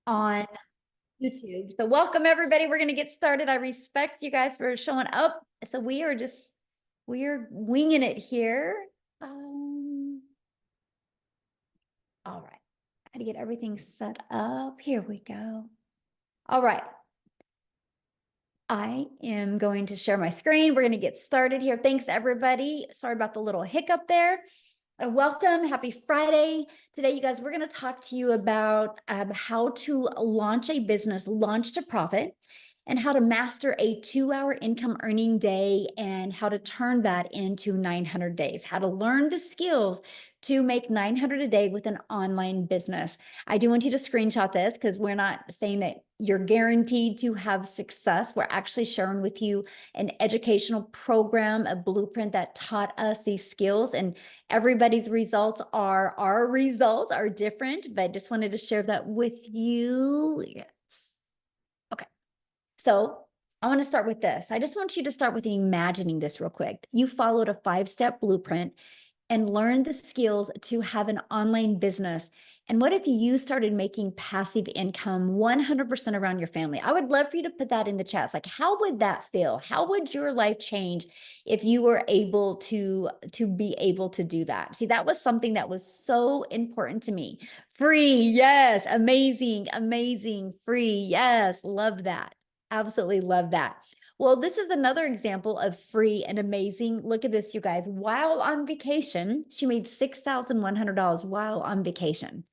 on YouTube. So welcome everybody. We're going to get started. I respect you guys for showing up. So we're winging it here. All right. I got to get everything set up. Here we go. All right. I am going to share my screen. We're going to get started here. Thanks everybody. Sorry about the little hiccup there. Welcome. Happy Friday. Today, you guys, we're going to talk to you about how to launch a business, launch to profit, and how to master a 2-hour income earning day and how to turn that into 900 days, how to learn the skills to make 900 a day with an online business. I do want you to screenshot this because we're not saying that you're guaranteed to have success. We're actually sharing with you an educational program, a blueprint that taught us these skills, and everybody's results are, our results are different, but I just wanted to share that with you. Yes. Okay. So I want to start with this. I just want you to start with imagining this real quick. You followed a 5-step blueprint and learned the skills to have an online business. And what if you started making passive income 100% around your family? I would love for you to put that in the chat. Like, how would that feel? How would your life change if you were able to be able to do that? See, that was something that was so important to me. Free, yes, amazing, amazing, free, yes, love that. Absolutely love that. Well, this is another example of free and amazing. Look at this, you guys. While on vacation, she made $6,100 while on vacation.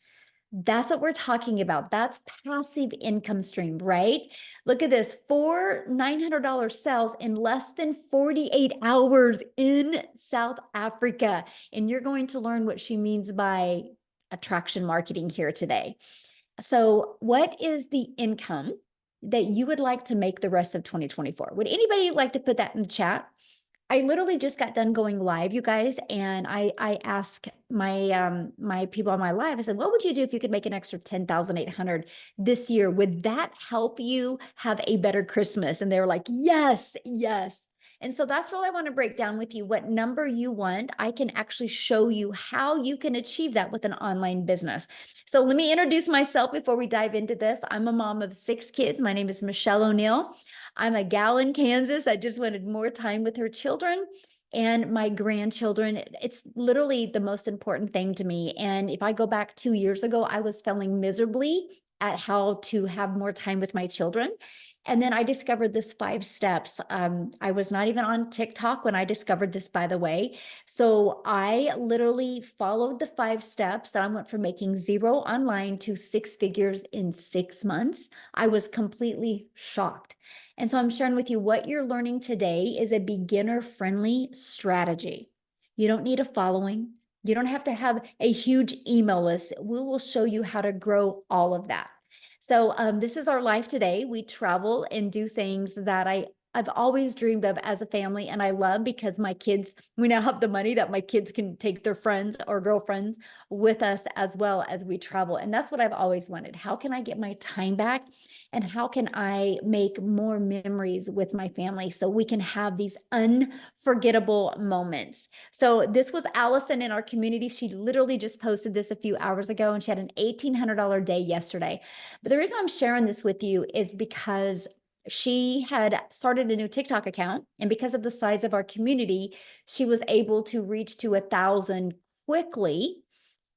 That's what we're talking about. That's passive income stream, right? Look at this, 4 $900 sales in less than 48 hours in South Africa. And you're going to learn what she means by attraction marketing here today. So what is the income that you would like to make the rest of 2024? Would anybody like to put that in the chat? I literally just got done going live, you guys, and I asked my my people on my live, I said, what would you do if you could make an extra 10,800 this year? Would that help you have a better Christmas? And they were like, yes, yes. And so that's what I want to break down with you. What number you want, I can actually show you how you can achieve that with an online business. So let me introduce myself before we dive into this. I'm a mom of 6 kids. My name is Michelle O'Neill. I'm a gal in Kansas. I just wanted more time with her children and my grandchildren. It's literally the most important thing to me. And if I go back 2 years ago, I was failing miserably at how to have more time with my children. And then I discovered this 5 steps. I was not even on TikTok when I discovered this, by the way. So I literally followed the 5 steps and I went from making 0 online to 6 figures in 6 months. I was completely shocked. And so I'm sharing with you what you're learning today is a beginner-friendly strategy. You don't need a following. You don't have to have a huge email list. We will show you how to grow all of that. So this is our life today. We travel and do things that I've always dreamed of as a family, and I love because my kids, we now have the money that my kids can take their friends or girlfriends with us as well as we travel. And that's what I've always wanted. How can I get my time back? And how can I make more memories with my family so we can have these unforgettable moments? So this was Allison in our community. She literally just posted this a few hours ago, and she had an $1,800 day yesterday. But the reason I'm sharing this with you is because she had started a new TikTok account, and because of the size of our community, she was able to reach to 1,000 quickly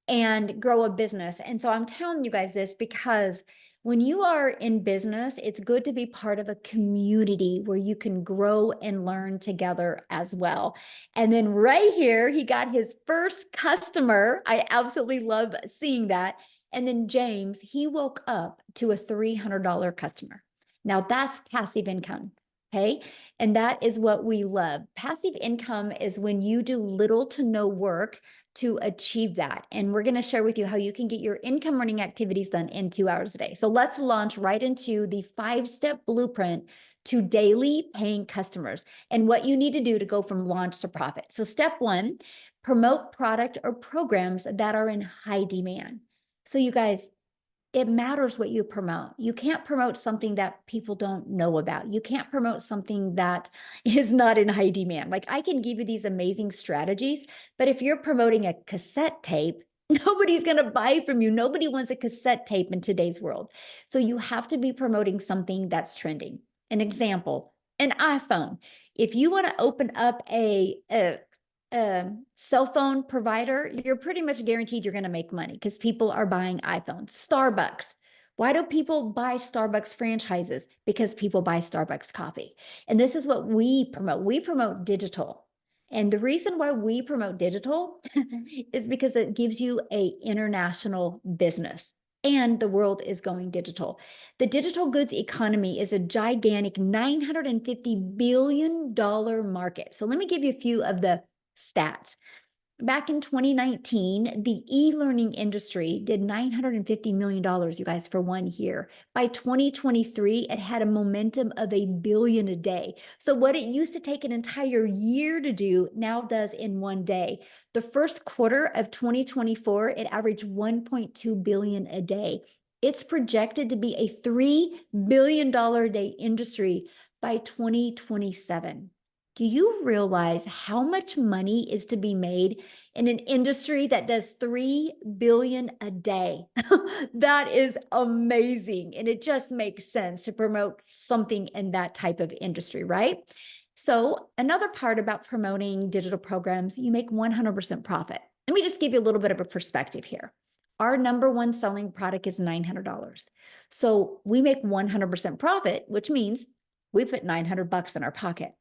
and grow a business. And so I'm telling you guys this because when you are in business, it's good to be part of a community where you can grow and learn together as well. And then right here, he got his first customer. I absolutely love seeing that. And then James, he woke up to a $300 customer. Now that's passive income. Okay. And that is what we love. Passive income is when you do little to no work to achieve that. And we're going to share with you how you can get your income earning activities done in 2 hours a day. So let's launch right into the 5-step blueprint to daily paying customers and what you need to do to go from launch to profit. So step 1, promote product or programs that are in high demand. So you guys, it matters what you promote. You can't promote something that people don't know about. You can't promote something that is not in high demand. Like I can give you these amazing strategies, but if you're promoting a cassette tape, Nobody's going to buy from you. Nobody wants a cassette tape in today's world. So you have to be promoting something that's trending. An example, an iPhone. If you want to open up a cell phone provider, you're pretty much guaranteed you're going to make money because people are buying iPhones. Starbucks. Why do people buy Starbucks franchises? Because people buy Starbucks coffee. And this is what we promote. We promote digital. And the reason why we promote digital is because it gives you an international business and the world is going digital. The digital goods economy is a gigantic $950 billion market. So let me give you a few of the stats. Back in 2019, the e-learning industry did $950 million, you guys, for 1 year. By 2023, it had a momentum of $1 billion a day. So what it used to take an entire year to do now does in 1 day. The first quarter of 2024, it averaged $1.2 billion a day. It's projected to be a $3 billion a day industry by 2027. Do you realize how much money is to be made in an industry that does 3 billion a day? That is amazing. And it just makes sense to promote something in that type of industry, right? So another part about promoting digital programs, you make 100% profit. Let me just give you a little bit of a perspective here. Our number one selling product is $900. So we make 100% profit, which means we put $900 in our pocket.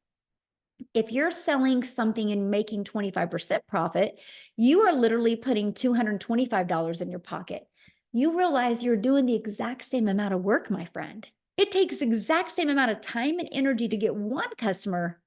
If you're selling something and making 25% profit, you are literally putting $225 in your pocket. You realize you're doing the exact same amount of work, my friend. It takes the exact same amount of time and energy to get one customer.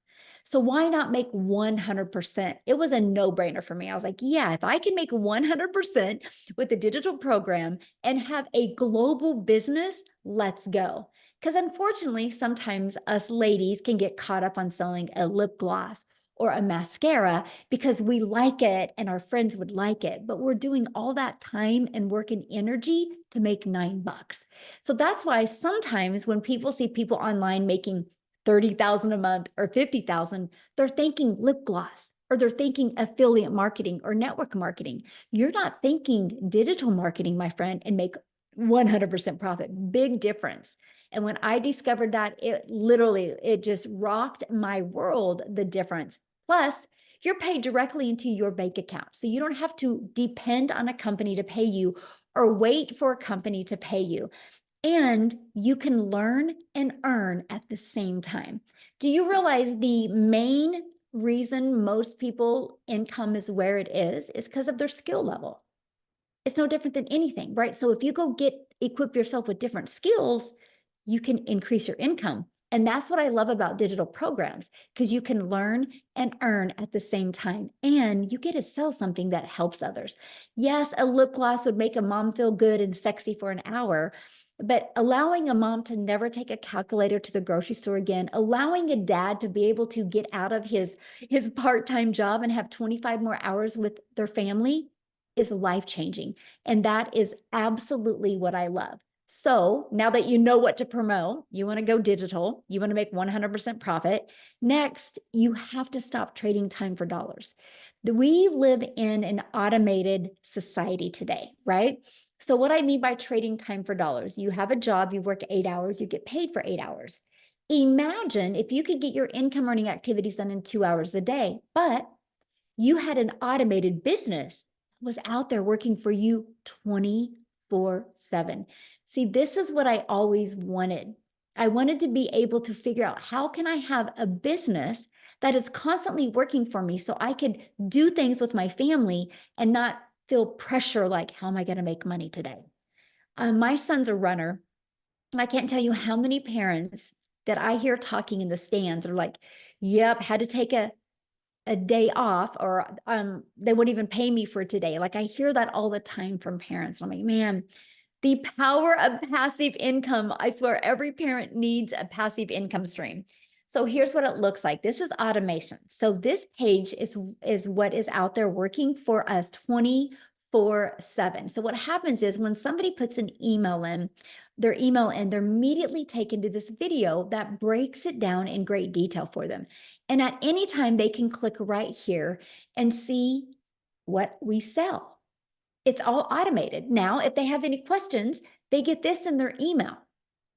So why not make 100%? It was a no-brainer for me. I was like, yeah, if I can make 100% with a digital program and have a global business, let's go. Because unfortunately, sometimes us ladies can get caught up on selling a lip gloss or a mascara because we like it and our friends would like it, but we're doing all that time and work and energy to make $9. So that's why sometimes when people see people online making 30,000 a month or 50,000, they're thinking lip gloss or they're thinking affiliate marketing or network marketing. You're not thinking digital marketing, my friend, and make 100% profit. Big difference. And when I discovered that, it just rocked my world, the difference. Plus, you're paid directly into your bank account. So you don't have to depend on a company to pay you or wait for a company to pay you. And you can learn and earn at the same time. Do you realize the main reason most people income is where it is because of their skill level? It's no different than anything, right? So if you go equip yourself with different skills, you can increase your income. And that's what I love about digital programs, because you can learn and earn at the same time, and you get to sell something that helps others. Yes, a lip gloss would make a mom feel good and sexy for an hour, but allowing a mom to never take a calculator to the grocery store again, allowing a dad to be able to get out of his part-time job and have 25 more hours with their family is life-changing. And that is absolutely what I love. So now that you know what to promote, you want to go digital, you want to make 100% profit. Next, you have to stop trading time for dollars. We live in an automated society today, right? So what I mean by trading time for dollars, you have a job, you work 8 hours, you get paid for 8 hours. Imagine if you could get your income earning activities done in 2 hours a day, but you had an automated business that was out there working for you 24/7. See, this is what I always wanted. I wanted to be able to figure out, how can I have a business that is constantly working for me so I could do things with my family and not feel pressure like, how am I going to make money today? My son's a runner, and I can't tell you how many parents that I hear talking in the stands are like, yep, had to take a day off, or they wouldn't even pay me for today. Like I hear that all the time from parents. I'm like, man, the power of passive income. I swear every parent needs a passive income stream. So here's what it looks like. This is automation. So this page is what is out there working for us 24/7. So what happens is when somebody puts an email in, their email in, they're immediately taken to this video that breaks it down in great detail for them. And at any time, they can click right here and see what we sell. It's all automated. Now, if they have any questions, they get this in their email.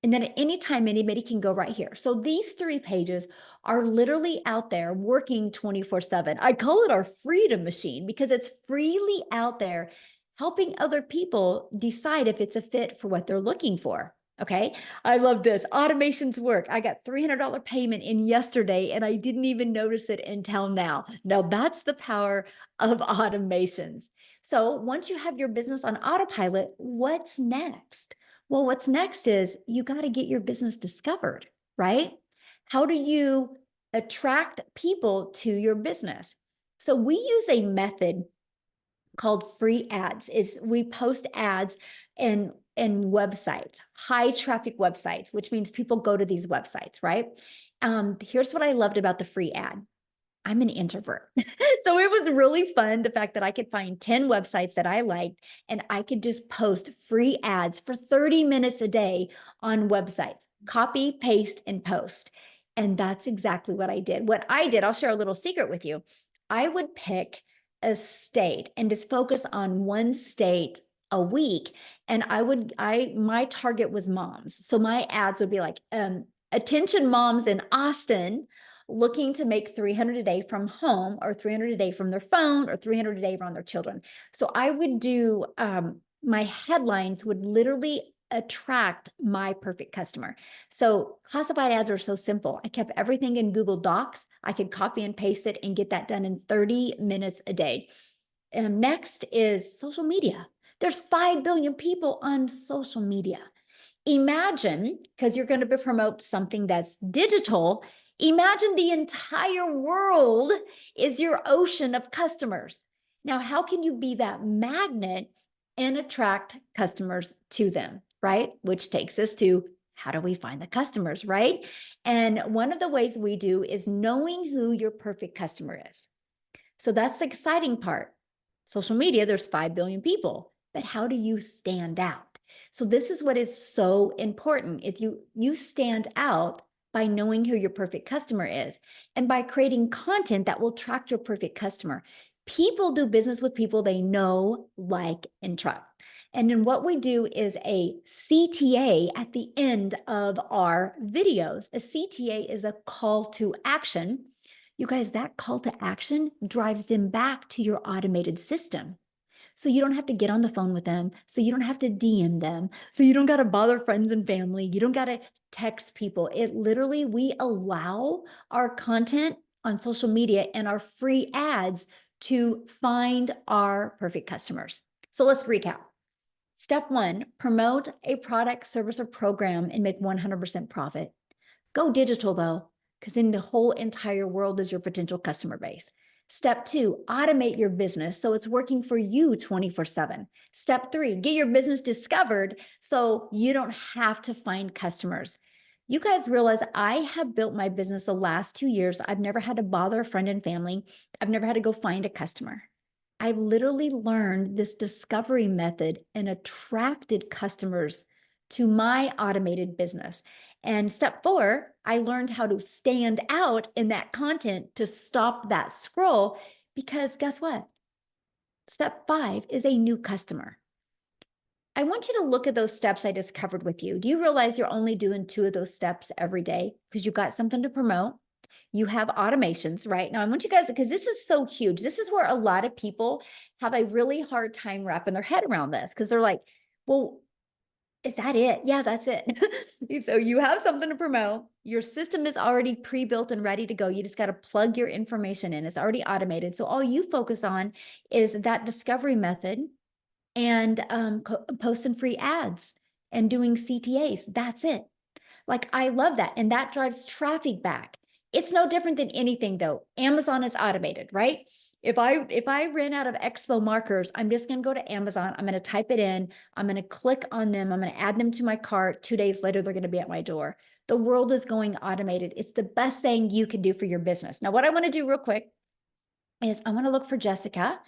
And then at any time, anybody can go right here. So these 3 pages are literally out there working 24/7. I call it our freedom machine because it's freely out there helping other people decide if it's a fit for what they're looking for. Okay. I love this. Automations work. I got $300 payment in yesterday and I didn't even notice it until now. Now that's the power of automations. So once you have your business on autopilot, what's next? Well, what's next is you got to get your business discovered, right? How do you attract people to your business? So we use a method called free ads. Is we post ads in websites, high traffic websites, which means people go to these websites, right? Here's what I loved about the free ad. I'm an introvert. So it was really fun, the fact that I could find 10 websites that I liked and I could just post free ads for 30 minutes a day on websites, copy, paste, and post. And that's exactly what I did. What I did, I'll share a little secret with you. I would pick a state and just focus on one state a week. And my target was moms. So my ads would be like, attention moms in Austin looking to make 300 a day from home or 300 a day from their phone or 300 a day from their children. So I would do, my headlines would literally attract my perfect customer. So classified ads are so simple. I kept everything in Google Docs. I could copy and paste it and get that done in 30 minutes a day. And next is social media. There's 5 billion people on social media. Imagine, because you're going to promote something that's digital, imagine the entire world is your ocean of customers. Now, how can you be that magnet and attract customers to them, right? Which takes us to how do we find the customers, right? And one of the ways we do is knowing who your perfect customer is. So that's the exciting part. Social media, there's 5 billion people, but how do you stand out? So this is what is so important is you stand out by knowing who your perfect customer is and by creating content that will attract your perfect customer. People do business with people they know, like, and trust. And then what we do is a CTA at the end of our videos. A CTA is a call to action. You guys, that call to action drives them back to your automated system. So you don't have to get on the phone with them. So you don't have to DM them. So you don't got to bother friends and family. You don't got to text people. It literally, we allow our content on social media and our free ads to find our perfect customers. So let's recap. Step 1, promote a product, service, or program and make 100% profit. Go digital though, because then the whole entire world is your potential customer base. Step 2, automate your business so it's working for you 24/7. Step 3, get your business discovered so you don't have to find customers. You guys realize I have built my business the last 2 years. I've never had to bother a friend and family. I've never had to go find a customer. I've literally learned this discovery method and attracted customers to my automated business. And step 4, I learned how to stand out in that content to stop that scroll because guess what? Step 5 is a new customer. I want you to look at those steps I just covered with you. Do you realize you're only doing 2 of those steps every day because you got something to promote? You have automations, right? Now, I want you guys, because this is so huge. This is where a lot of people have a really hard time wrapping their head around this because they're like, well, is that it? Yeah, that's it. So you have something to promote. Your system is already pre-built and ready to go. You just got to plug your information in. It's already automated. So all you focus on is that discovery method and posting free ads and doing CTAs. That's it. Like, I love that. And that drives traffic back. It's no different than anything though. Amazon is automated, right? If I ran out of expo markers, I'm just going to go to Amazon. I'm going to type it in. I'm going to click on them. I'm going to add them to my cart. 2 days later, they're going to be at my door. The world is going automated. It's the best thing you can do for your business. Now, what I want to do real quick is I want to look for Jessica.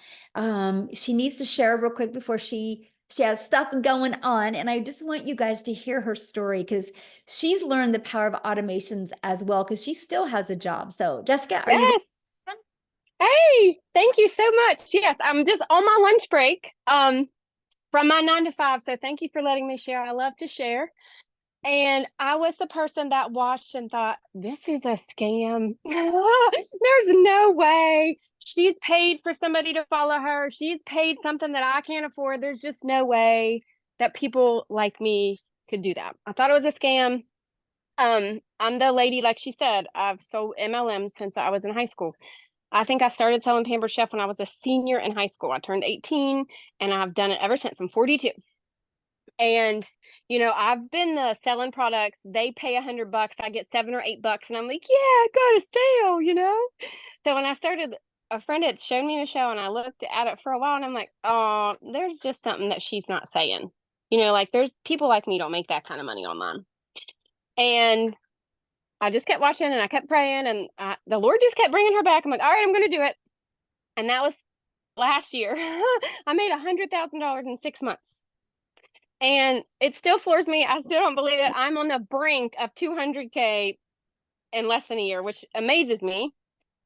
She needs to share real quick before she has stuff going on. And I just want you guys to hear her story because she's learned the power of automations as well because she still has a job. So Jessica, are you Yes, ready? Hey, thank you so much. Yes, I'm just on my lunch break from my 9 to 5. So thank you for letting me share. I love to share. And I was the person that watched and thought, this is a scam. There's no way. She's paid for somebody to follow her. She's paid something that I can't afford. There's just no way that people like me could do that. I thought it was a scam. I'm the lady, like she said, I've sold MLMs since I was in high school. I think I started selling Pampered Chef when I was a senior in high school. I turned 18 and I've done it ever since. I'm 42. And, I've been selling products. They pay $100. I get $7 or $8. And I'm like, yeah, I got a sale. So when I started, a friend had shown me Michelle and I looked at it for a while and I'm like, oh, there's just something that she's not saying. Like there's people like me don't make that kind of money online. And I just kept watching and I kept praying and the Lord just kept bringing her back. I'm like, all right, I'm going to do it. And that was last year. I made $100,000 in 6 months. And it still floors me. I still don't believe it. I'm on the brink of 200K in less than a year, which amazes me.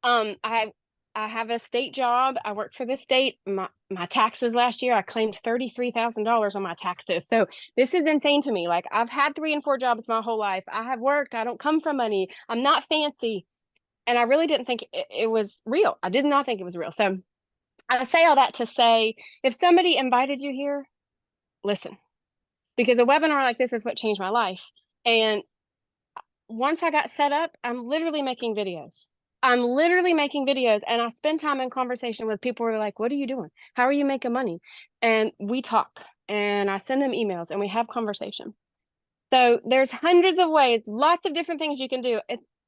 I have a state job. I work for the state. My taxes last year, I claimed $33,000 on my taxes. So this is insane to me. Like I've had 3 and 4 jobs my whole life. I have worked. I don't come from money. I'm not fancy. And I really didn't think it was real. I did not think it was real. So I say all that to say, if somebody invited you here, listen, because a webinar like this is what changed my life. And once I got set up, I'm literally making videos. And I spend time in conversation with people who are like, what are you doing? How are you making money? And we talk and I send them emails and we have conversation. So there's hundreds of ways, lots of different things you can do.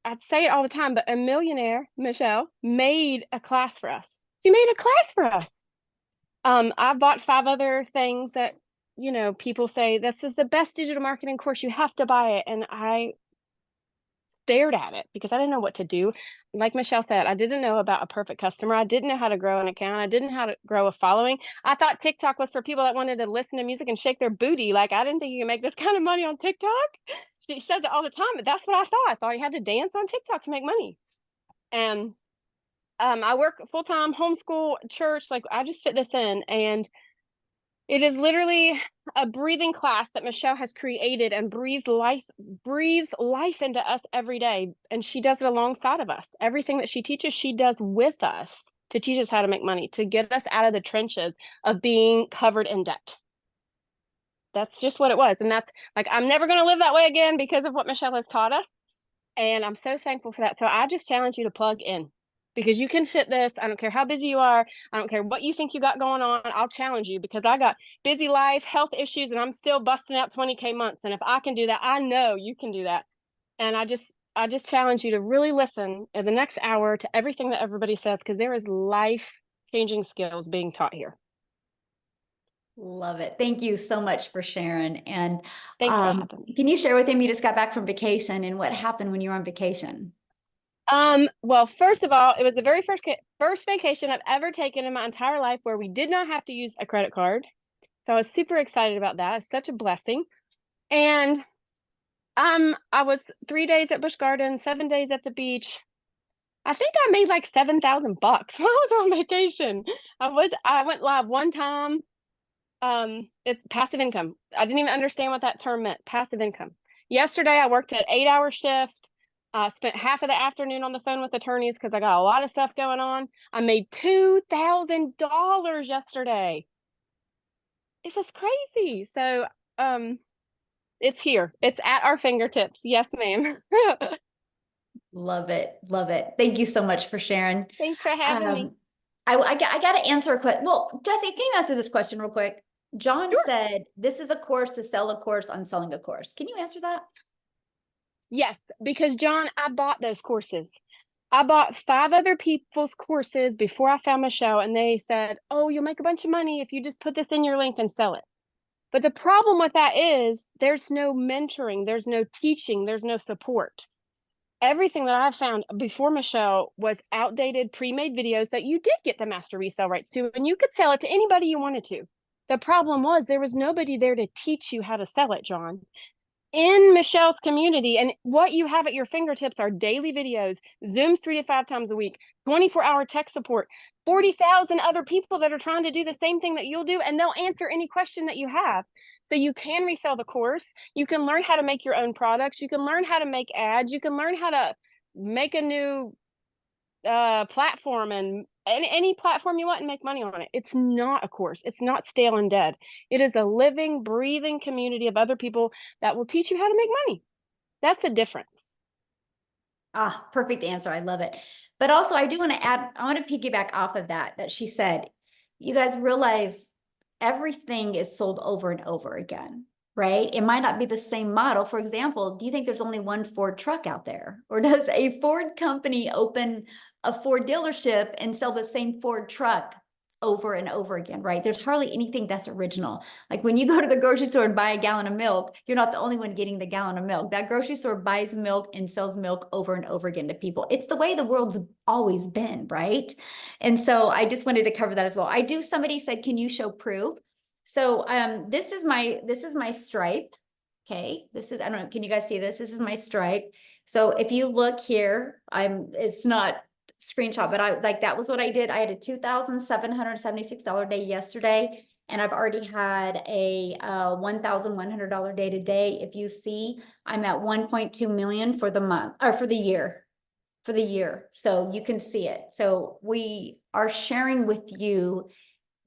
I'd say it all the time, but a millionaire, Michelle, made a class for us. She made a class for us. I bought 5 other things that, people say this is the best digital marketing course. You have to buy it. And I stared at it because I didn't know what to do. Like Michelle said, I didn't know about a perfect customer. I didn't know how to grow an account. I didn't know how to grow a following. I thought TikTok was for people that wanted to listen to music and shake their booty. Like I didn't think you could make this kind of money on TikTok. She says it all the time, but that's what I thought. I thought you had to dance on TikTok to make money. And I work full-time, homeschool, church. Like I just fit this in. And it is literally a breathing class that Michelle has created and breathes life into us every day. And she does it alongside of us. Everything that she teaches, she does with us to teach us how to make money, to get us out of the trenches of being covered in debt. That's just what it was. And that's like, I'm never going to live that way again because of what Michelle has taught us. And I'm so thankful for that. So I just challenge you to plug in because you can fit this. I don't care how busy you are. I don't care what you think you got going on. I'll challenge you because I got busy life, health issues, and I'm still busting out 20K months. And if I can do that, I know you can do that. And I just challenge you to really listen in the next hour to everything that everybody says because there is life-changing skills being taught here. Love it. Thank you so much for sharing. And Thanks for having me. can you share with him, you just got back from vacation and what happened when you were on vacation? Well, first of all, it was the very first vacation I've ever taken in my entire life where we did not have to use a credit card. So I was super excited about that. It's such a blessing. And I was 3 days at Busch Gardens, 7 days at the beach. I think I made like $7,000 while I was on vacation. I went live one time. It's passive income. I didn't even understand what that term meant. Passive income. Yesterday I worked an 8-hour shift. Spent half of the afternoon on the phone with attorneys because I got a lot of stuff going on. I made $2,000 yesterday. It was crazy. So, it's here. It's at our fingertips. Yes, ma'am. Love it. Love it. Thank you so much for sharing. Thanks for having me. I got to answer a question. Well, Jesse, can you answer this question real quick? John Sure. said, this is a course to sell a course on selling a course. Can you answer that? Yes, because John, I bought those courses. I bought 5 other people's courses before I found Michelle, and they said, oh, you'll make a bunch of money if you just put this in your link and sell it. But the problem with that is there's no mentoring, there's no teaching, there's no support. Everything that I found before Michelle was outdated, pre-made videos that you did get the master resale rights to, and you could sell it to anybody you wanted to. The problem was there was nobody there to teach you how to sell it, John. in Michelle's community. And what you have at your fingertips are daily videos, Zooms 3 to 5 times a week, 24-hour tech support, 40,000 other people that are trying to do the same thing that you'll do, and they'll answer any question that you have. So you can resell the course. You can learn how to make your own products. You can learn how to make ads. You can learn how to make a new platform and any platform you want and make money on it. It's not a course. It's not stale and dead. It is a living, breathing community of other people that will teach you how to make money. That's the difference. Ah, perfect answer. I love it. But also, I do want to add, I want to piggyback off of that she said, you guys realize everything is sold over and over again, right? It might not be the same model. For example, do you think there's only one Ford truck out there? Or does a Ford company open a Ford dealership and sell the same Ford truck over and over again, right? There's hardly anything that's original. Like when you go to the grocery store and buy a gallon of milk, you're not the only one getting the gallon of milk. That grocery store buys milk and sells milk over and over again to people. It's the way the world's always been, right? And so I just wanted to cover that as well. Somebody said, can you show proof? So this is my stripe. Okay, I don't know, can you guys see this? This is my stripe. So if you look here, it's not screenshot, but that was what I did. I had a $2,776 day yesterday, and I've already had a $1,100 day today. If you see, I'm at 1.2 million for the month or for the year. So you can see it. So we are sharing with you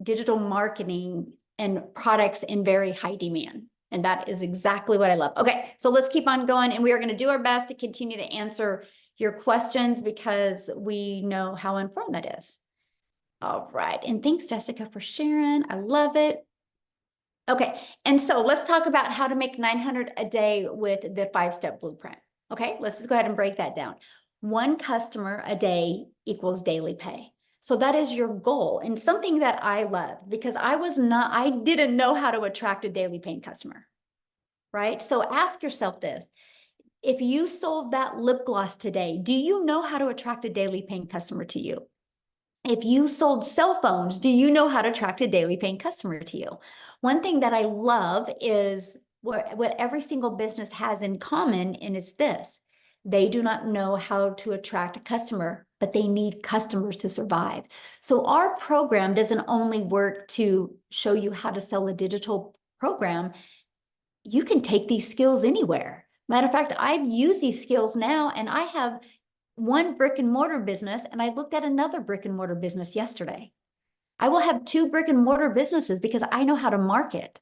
digital marketing and products in very high demand. And that is exactly what I love. Okay, so let's keep on going, and we are going to do our best to continue to answer your questions because we know how important that is. All right, and thanks, Jessica, for sharing. I love it. Okay, and so let's talk about how to make 900 a day with the 5-step blueprint. Okay, let's just go ahead and break that down. One customer a day equals daily pay. So that is your goal, and something that I love because I didn't know how to attract a daily paying customer, right? So ask yourself this. If you sold that lip gloss today, do you know how to attract a daily paying customer to you? If you sold cell phones, do you know how to attract a daily paying customer to you? One thing that I love is what every single business has in common, and it's this. They do not know how to attract a customer, but they need customers to survive. So our program doesn't only work to show you how to sell a digital program. You can take these skills anywhere. Matter of fact, I've used these skills now, and I have one brick and mortar business, and I looked at another brick and mortar business yesterday. I will have 2 brick and mortar businesses because I know how to market.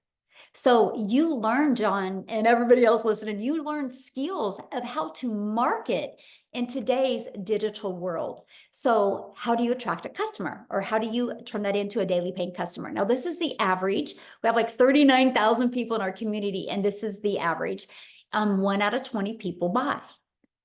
So you learn, John, and everybody else listening, you learn skills of how to market in today's digital world. So how do you attract a customer, or how do you turn that into a daily paying customer? Now, this is the average. We have like 39,000 people in our community, and this is the average. 1 out of 20 people buy.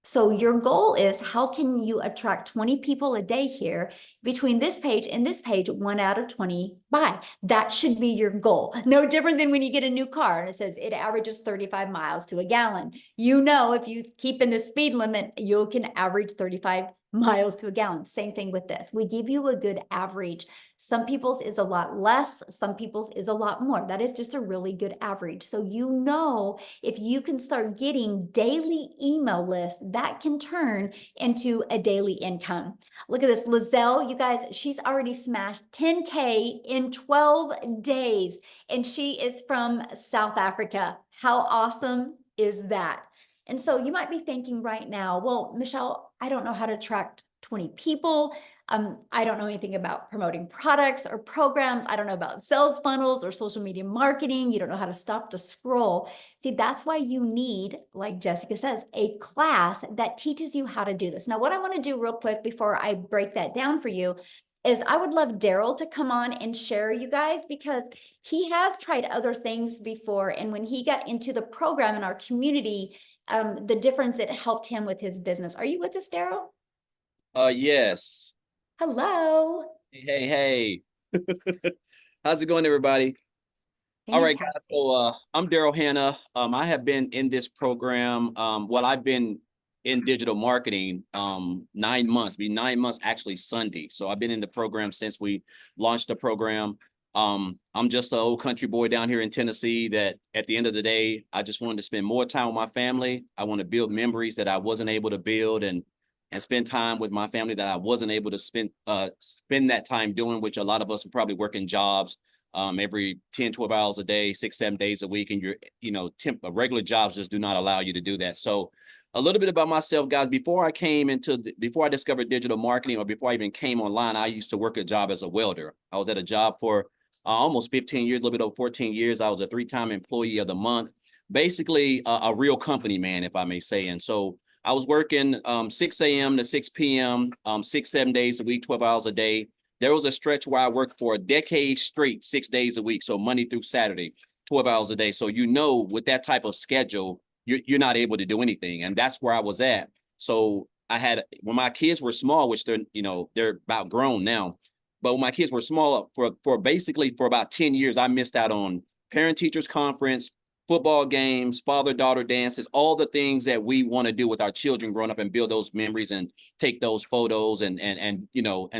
So your goal is, how can you attract 20 people a day here between this page and this page? 1 out of 20 buy. That should be your goal. No different than when you get a new car and it says it averages 35 miles to a gallon. You know, if you keep in the speed limit, you can average 35 miles to a gallon. Same thing with this. We give you a good average. Some people's is a lot less, some people's is a lot more. That is just a really good average. So you know, if you can start getting daily email lists, that can turn into a daily income. Look at this, Lizelle, you guys, she's already smashed 10K in 12 days, and she is from South Africa. How awesome is that? And so you might be thinking right now, well, Michelle, I don't know how to attract 20 people. I don't know anything about promoting products or programs. I don't know about sales funnels or social media marketing. You don't know how to stop the scroll. See, that's why you need, like Jessica says, a class that teaches you how to do this. Now, what I want to do real quick before I break that down for you is I would love Daryl to come on and share, you guys, because he has tried other things before. And when he got into the program in our community, the difference it helped him with his business. Are you with us, Daryl? Yes. Hello. Hey. How's it going, everybody? All right, guys. So I'm Daryl Hanna. I have been in this program. I've been in digital marketing 9 months, 9 months actually Sunday. So I've been in the program since we launched the program. I'm just an old country boy down here in Tennessee that at the end of the day, I just wanted to spend more time with my family. I want to build memories that I wasn't able to build and spend time with my family that I wasn't able to spend that time doing, which a lot of us are probably working jobs every 10, 12 hours a day, 6, 7 days a week. And regular jobs just do not allow you to do that. So a little bit about myself, guys. Before I discovered digital marketing, or before I even came online, I used to work a job as a welder. I was at a job for almost 15 years, a little bit over 14 years. I was a 3-time employee of the month, basically a real company man, if I may say. And so I was working 6 a.m. to 6 p.m., 6, 7 days a week, 12 hours a day. There was a stretch where I worked for a decade straight, 6 days a week. So Monday through Saturday, 12 hours a day. So, with that type of schedule, you're not able to do anything. And that's where I was at. So when my kids were small, which they're about grown now, but when my kids were small, for about 10 years, I missed out on parent teachers conference, football games, father-daughter dances, all the things that we want to do with our children growing up and build those memories and take those photos and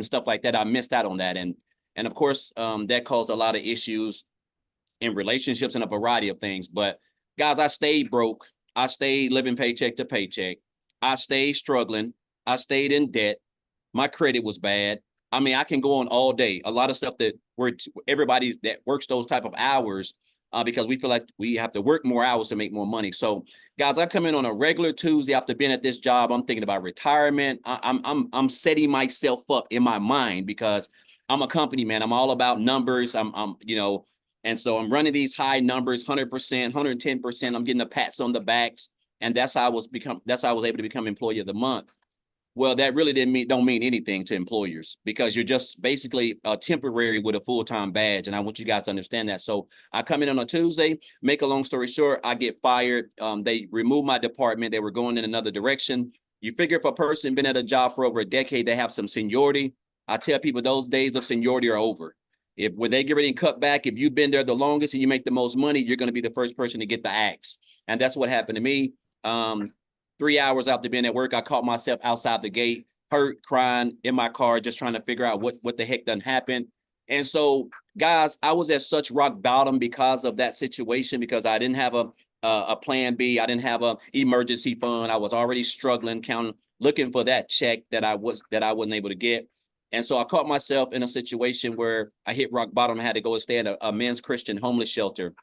stuff like that. I missed out on that. And of course, that caused a lot of issues in relationships and a variety of things. But guys, I stayed broke. I stayed living paycheck to paycheck. I stayed struggling. I stayed in debt. My credit was bad. I mean, I can go on all day. A lot of stuff that everybody that works those type of hours, because we feel like we have to work more hours to make more money. So, guys, I come in on a regular Tuesday after being at this job. I'm thinking about retirement. I'm setting myself up in my mind because I'm a company man. I'm all about numbers. And so I'm running these high numbers, 100%, 110%. I'm getting the pats on the backs, and that's how I was able to become employee of the month. Well, that really don't mean anything to employers, because you're just basically temporary with a full-time badge. And I want you guys to understand that. So I come in on a Tuesday, make a long story short, I get fired. They remove my department. They were going in another direction. You figure if a person been at a job for over a decade, they have some seniority. I tell people those days of seniority are over. When they get ready and cut back, if you've been there the longest and you make the most money, you're going to be the first person to get the axe. And that's what happened to me. 3 hours after being at work, I caught myself outside the gate, hurt, crying in my car, just trying to figure out what the heck done happened. And so, guys, I was at such rock bottom because of that situation, because I didn't have a plan B. I didn't have an emergency fund. I was already struggling, looking for that check that I wasn't able to get. And so I caught myself in a situation where I hit rock bottom. I had to go and stay at a men's Christian homeless shelter.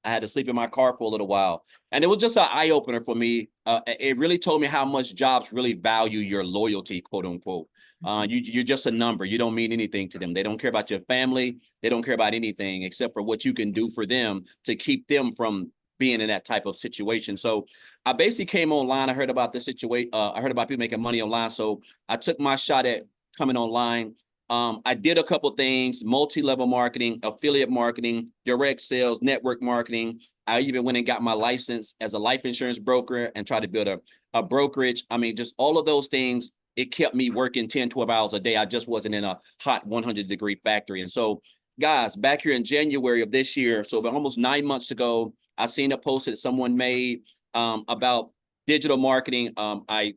I had to sleep in my car for a little while. And it was just an eye-opener for me. It really told me how much jobs really value your loyalty, quote unquote. You're just a number. You don't mean anything to them. They don't care about your family. They don't care about anything except for what you can do for them to keep them from being in that type of situation. So I basically came online. I heard about this situation. I heard about people making money online. So I took my shot at coming online. I did a couple of things: multi-level marketing, affiliate marketing, direct sales, network marketing. I even went and got my license as a life insurance broker and tried to build a brokerage. I mean, just all of those things, it kept me working 10, 12 hours a day. I just wasn't in a hot 100-degree factory. And so, guys, back here in January of this year, so about almost 9 months ago, I seen a post that someone made about digital marketing. I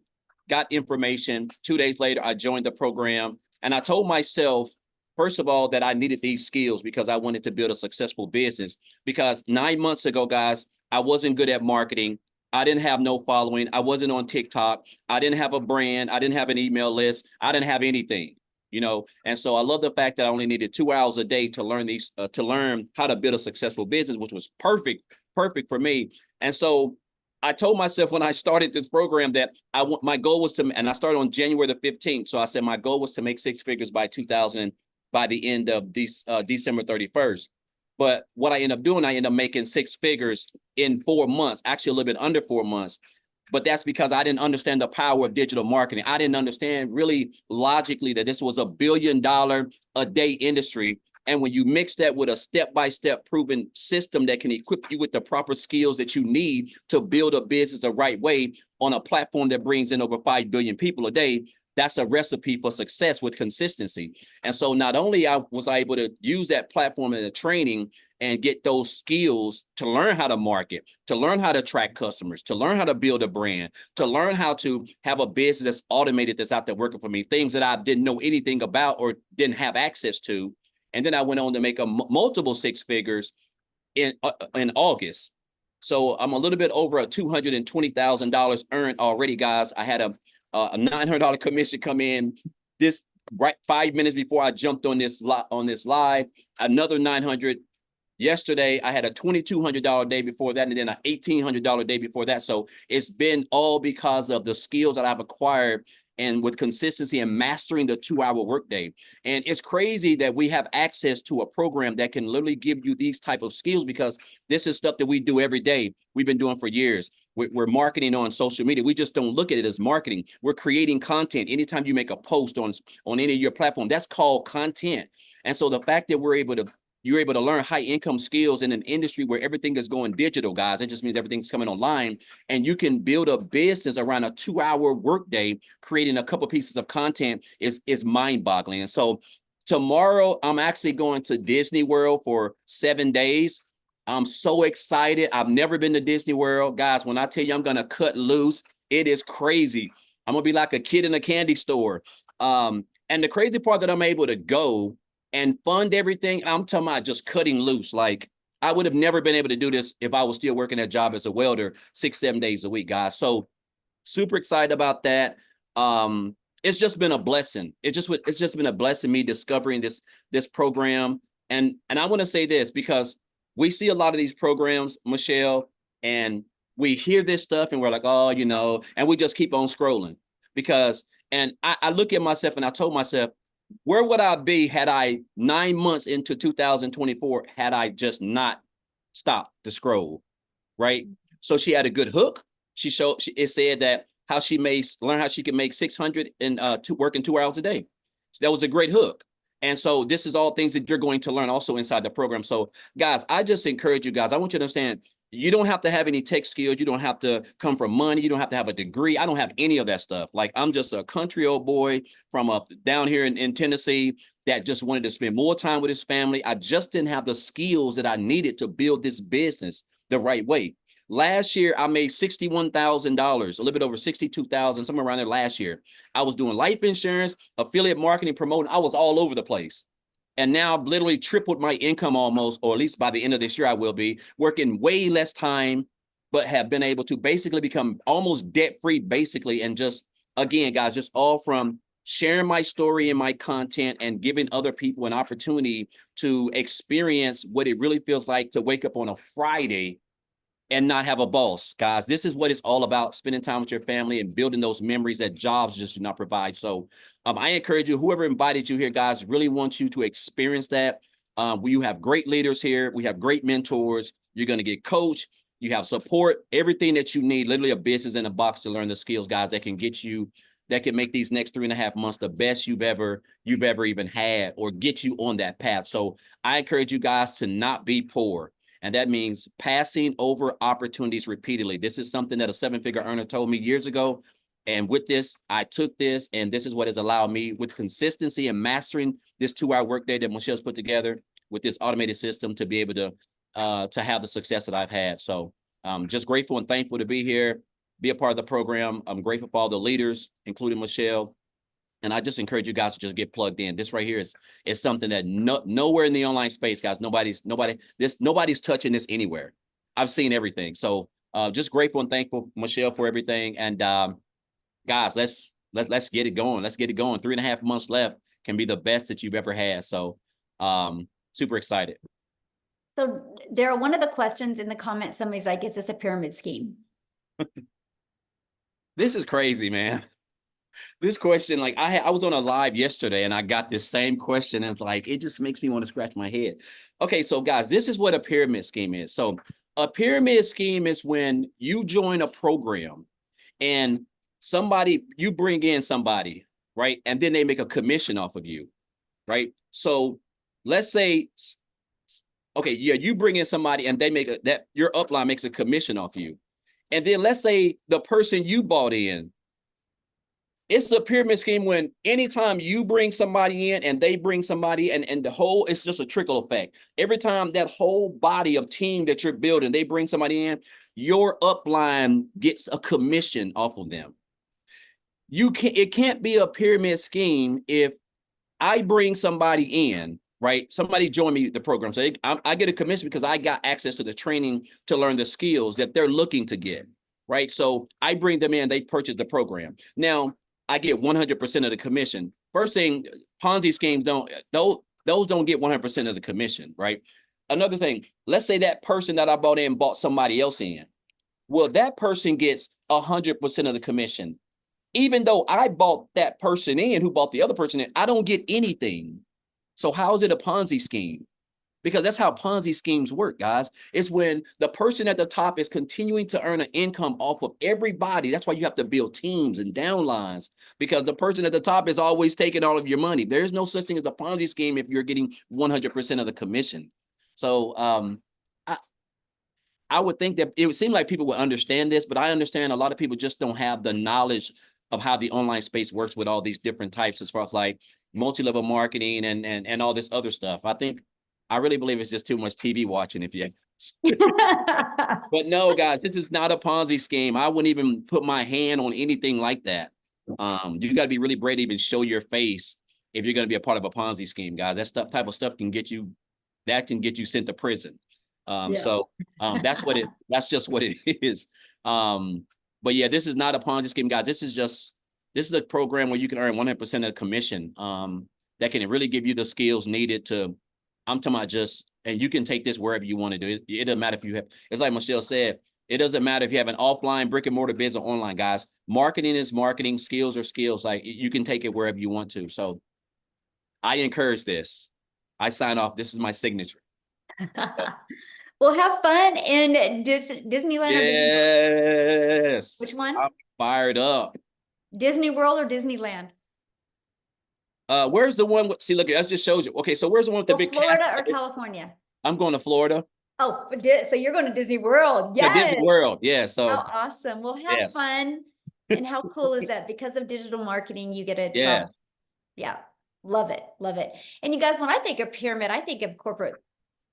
got information. 2 days later, I joined the program. And I told myself, first of all, that I needed these skills because I wanted to build a successful business. Because 9 months ago, guys, I wasn't good at marketing. I didn't have no following. I wasn't on TikTok. I didn't have a brand. I didn't have an email list. I didn't have anything, And so I love the fact that I only needed 2 hours a day to learn how to build a successful business, which was perfect for me. And so I told myself when I started this program that my goal was and I started on January the 15th. So I said my goal was to make 6 figures by the end of December 31st. But what I ended up doing, I ended up making 6 figures in 4 months, actually a little bit under 4 months. But that's because I didn't understand the power of digital marketing. I didn't understand really logically that this was $1 billion a day industry. And when you mix that with a step-by-step proven system that can equip you with the proper skills that you need to build a business the right way on a platform that brings in over 5 billion people a day, that's a recipe for success with consistency. And so not only was I able to use that platform in the training and get those skills to learn how to market, to learn how to attract customers, to learn how to build a brand, to learn how to have a business that's automated, that's out there working for me, things that I didn't know anything about or didn't have access to. And then I went on to make a multiple six figures in August. So I'm a little bit over a $220,000 earned already, guys. I had a $900 commission come in this right 5 minutes before I jumped on this live. Another 900 yesterday. I had a $2,200 day before that, and then an $1,800 day before that. So it's been all because of the skills that I've acquired and with consistency and mastering the 2-hour workday. And it's crazy that we have access to a program that can literally give you these type of skills, because this is stuff that we do every day. We've been doing for years. We're marketing on social media. We just don't look at it as marketing. We're creating content. Anytime you make a post on any of your platform, that's called content. And so the fact that you're able to learn high income skills in an industry where everything is going digital, guys, it just means everything's coming online, and you can build a business around a 2-hour workday, creating a couple pieces of content is mind boggling. And so tomorrow I'm actually going to Disney World for 7 days. I'm so excited. I've never been to Disney World, guys. When I tell you I'm going to cut loose, it is crazy. I'm going to be like a kid in a candy store. And the crazy part that I'm able to go and fund everything, I'm talking about just cutting loose. Like, I would have never been able to do this if I was still working that job as a welder 6-7 days a week, guys. So super excited about that. It's just been a blessing. It's just been a blessing, me discovering this program. And I want to say this, because we see a lot of these programs, Michelle, and we hear this stuff and we're like, oh, and we just keep on scrolling. And I look at myself and I told myself, where would I be had I 9 months into 2024 had I just not stopped to scroll, right? So she had a good hook. It said that how she may learn how she can make 600 and working 2 hours a day. So that was a great hook. And so this is all things that you're going to learn also inside the program. So guys, I just encourage you guys. I want you to understand, you don't have to have any tech skills. You don't have to come from money. You don't have to have a degree. I don't have any of that stuff. Like, I'm just a country old boy from up down here in Tennessee that just wanted to spend more time with his family. I just didn't have the skills that I needed to build this business the right way. Last year, I made $61,000, a little bit over 62,000, somewhere around there last year. I was doing life insurance, affiliate marketing, promoting. I was all over the place. And now I've literally tripled my income almost, or at least by the end of this year, I will be working way less time, but have been able to basically become almost debt-free, basically. And just, again, guys, just all from sharing my story and my content and giving other people an opportunity to experience what it really feels like to wake up on a Friday and not have a boss. Guys, this is what it's all about, spending time with your family and building those memories that jobs just do not provide. So I encourage you, whoever invited you here, guys, really wants you to experience that. You have great leaders here. We have great mentors. You're going to get coached. You have support, everything that you need, literally a business in a box to learn the skills, guys, that can get you, that can make these next 3.5 months the best you've ever even had, or get you on that path. So I encourage you guys to not be poor. And that means passing over opportunities repeatedly. This is something that a 7-figure earner told me years ago. And with this, I took this, and this is what has allowed me, with consistency and mastering this 2-hour workday that Michelle's put together with this automated system, to be able to have the success that I've had. So just grateful and thankful to be here, be a part of the program. I'm grateful for all the leaders, including Michelle. And I just encourage you guys to just get plugged in. This right here is something that nowhere in the online space, guys, nobody's touching this anywhere. I've seen everything. So just grateful and thankful, Michelle, for everything. And guys, let's get it going. Let's get it going. 3.5 months left can be the best that you've ever had. So super excited. So Daryl, one of the questions in the comments, somebody's like, is this a pyramid scheme? This is crazy, man. This question, like, I was on a live yesterday and I got this same question, and it's like, it just makes me want to scratch my head. Okay, so guys, this is what a pyramid scheme is. So a pyramid scheme is when you join a program and you bring in somebody, right? And then they make a commission off of you, right? So let's say, okay, yeah, you bring in somebody and they your upline makes a commission off you. And then let's say the person you bought in, it's a pyramid scheme when anytime you bring somebody in and they bring somebody, and it's just a trickle effect. Every time that whole body of team that you're building, they bring somebody in, your upline gets a commission off of them. It can't be a pyramid scheme if I bring somebody in right? Somebody joined me the program. So I get a commission because I got access to the training to learn the skills that they're looking to get, right? So I bring them in, they purchase the program. Now I get 100% of the commission. First thing, Ponzi schemes those don't get 100% of the commission, right? Another thing, let's say that person that I bought in bought somebody else in. Well, that person gets 100% of the commission. Even though I bought that person in who bought the other person in, I don't get anything. So how is it a Ponzi scheme? Because that's how Ponzi schemes work, guys. It's when the person at the top is continuing to earn an income off of everybody. That's why you have to build teams and downlines, because the person at the top is always taking all of your money. There's no such thing as a Ponzi scheme if you're getting 100% of the commission. So I would think that it would seem like people would understand this, but I understand a lot of people just don't have the knowledge of how the online space works with all these different types as far as like multi-level marketing and all this other stuff. I really believe it's just too much TV watching, if you but no, guys, this is not a Ponzi scheme. I wouldn't even put my hand on anything like that. You got to be really brave to even show your face if you're going to be a part of a Ponzi scheme, guys. That type of stuff can get you sent to prison. So that's just what it is. But yeah, this is not a Ponzi scheme, guys. This is a program where you can earn 100% of commission, that can really give you the skills needed to, I'm talking about and you can take this wherever you want to do it. It doesn't matter if you have, it's like Michelle said, it doesn't matter if you have an offline brick and mortar business or online, guys. Marketing is marketing, skills are skills. Like you can take it wherever you want to. So I encourage this. I sign off. This is my signature. Well, have fun in Disneyland or Disney. Yes. Which one? I'm fired up. Disney World or Disneyland? Where's the one with, see, look, that just shows you. Okay, so where's the one with the big Florida castle? or California? I'm going to Florida. Oh, so you're going to Disney World. Yeah, Yes. Disney World. Yeah, so How awesome. Well, have fun. And how cool is that? Because of digital marketing, you get to travel. Yeah, love it. Love it. And you guys, when I think of pyramid, I think of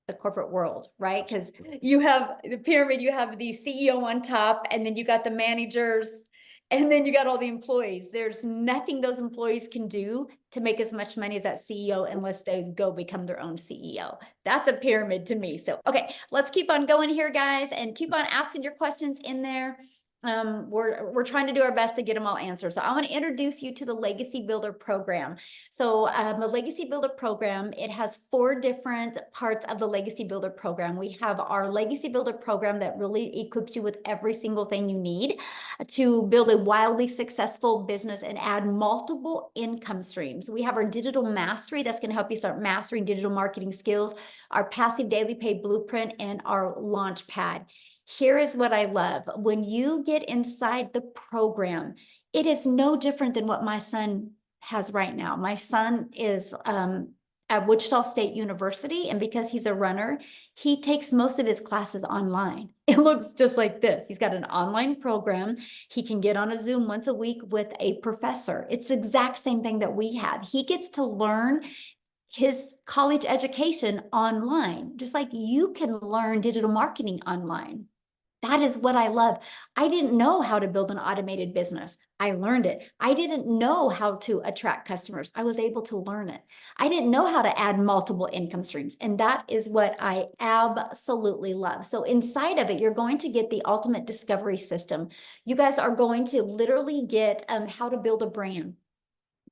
the corporate world, right? Because you have the pyramid, you have the CEO on top, and then you got the managers, and then you got all the employees. There's nothing those employees can do to make as much money as that CEO unless they go become their own CEO. That's a pyramid to me. So, okay, let's keep on going here, guys, and keep on asking your questions in there. We're trying to do our best to get them all answered. So I want to introduce you to the Legacy Builder program. So the Legacy Builder program, it has 4 different parts of the Legacy Builder program. We have our Legacy Builder program that really equips you with every single thing you need to build a wildly successful business and add multiple income streams. We have our Digital Mastery that's going to help you start mastering digital marketing skills, our Passive Daily Pay Blueprint, and our Launch Pad. Here is what I love. When you get inside the program, it is no different than what my son has right now. My son is at Wichita State University, and because he's a runner, he takes most of his classes online. It looks just like this. He's got an online program. He can get on a Zoom once a week with a professor. It's the exact same thing that we have. He gets to learn his college education online, just like you can learn digital marketing online. That is what I love. I didn't know how to build an automated business. I learned it. I didn't know how to attract customers. I was able to learn it. I didn't know how to add multiple income streams. And that is what I absolutely love. So inside of it, you're going to get the ultimate discovery system. You guys are going to literally get how to build a brand,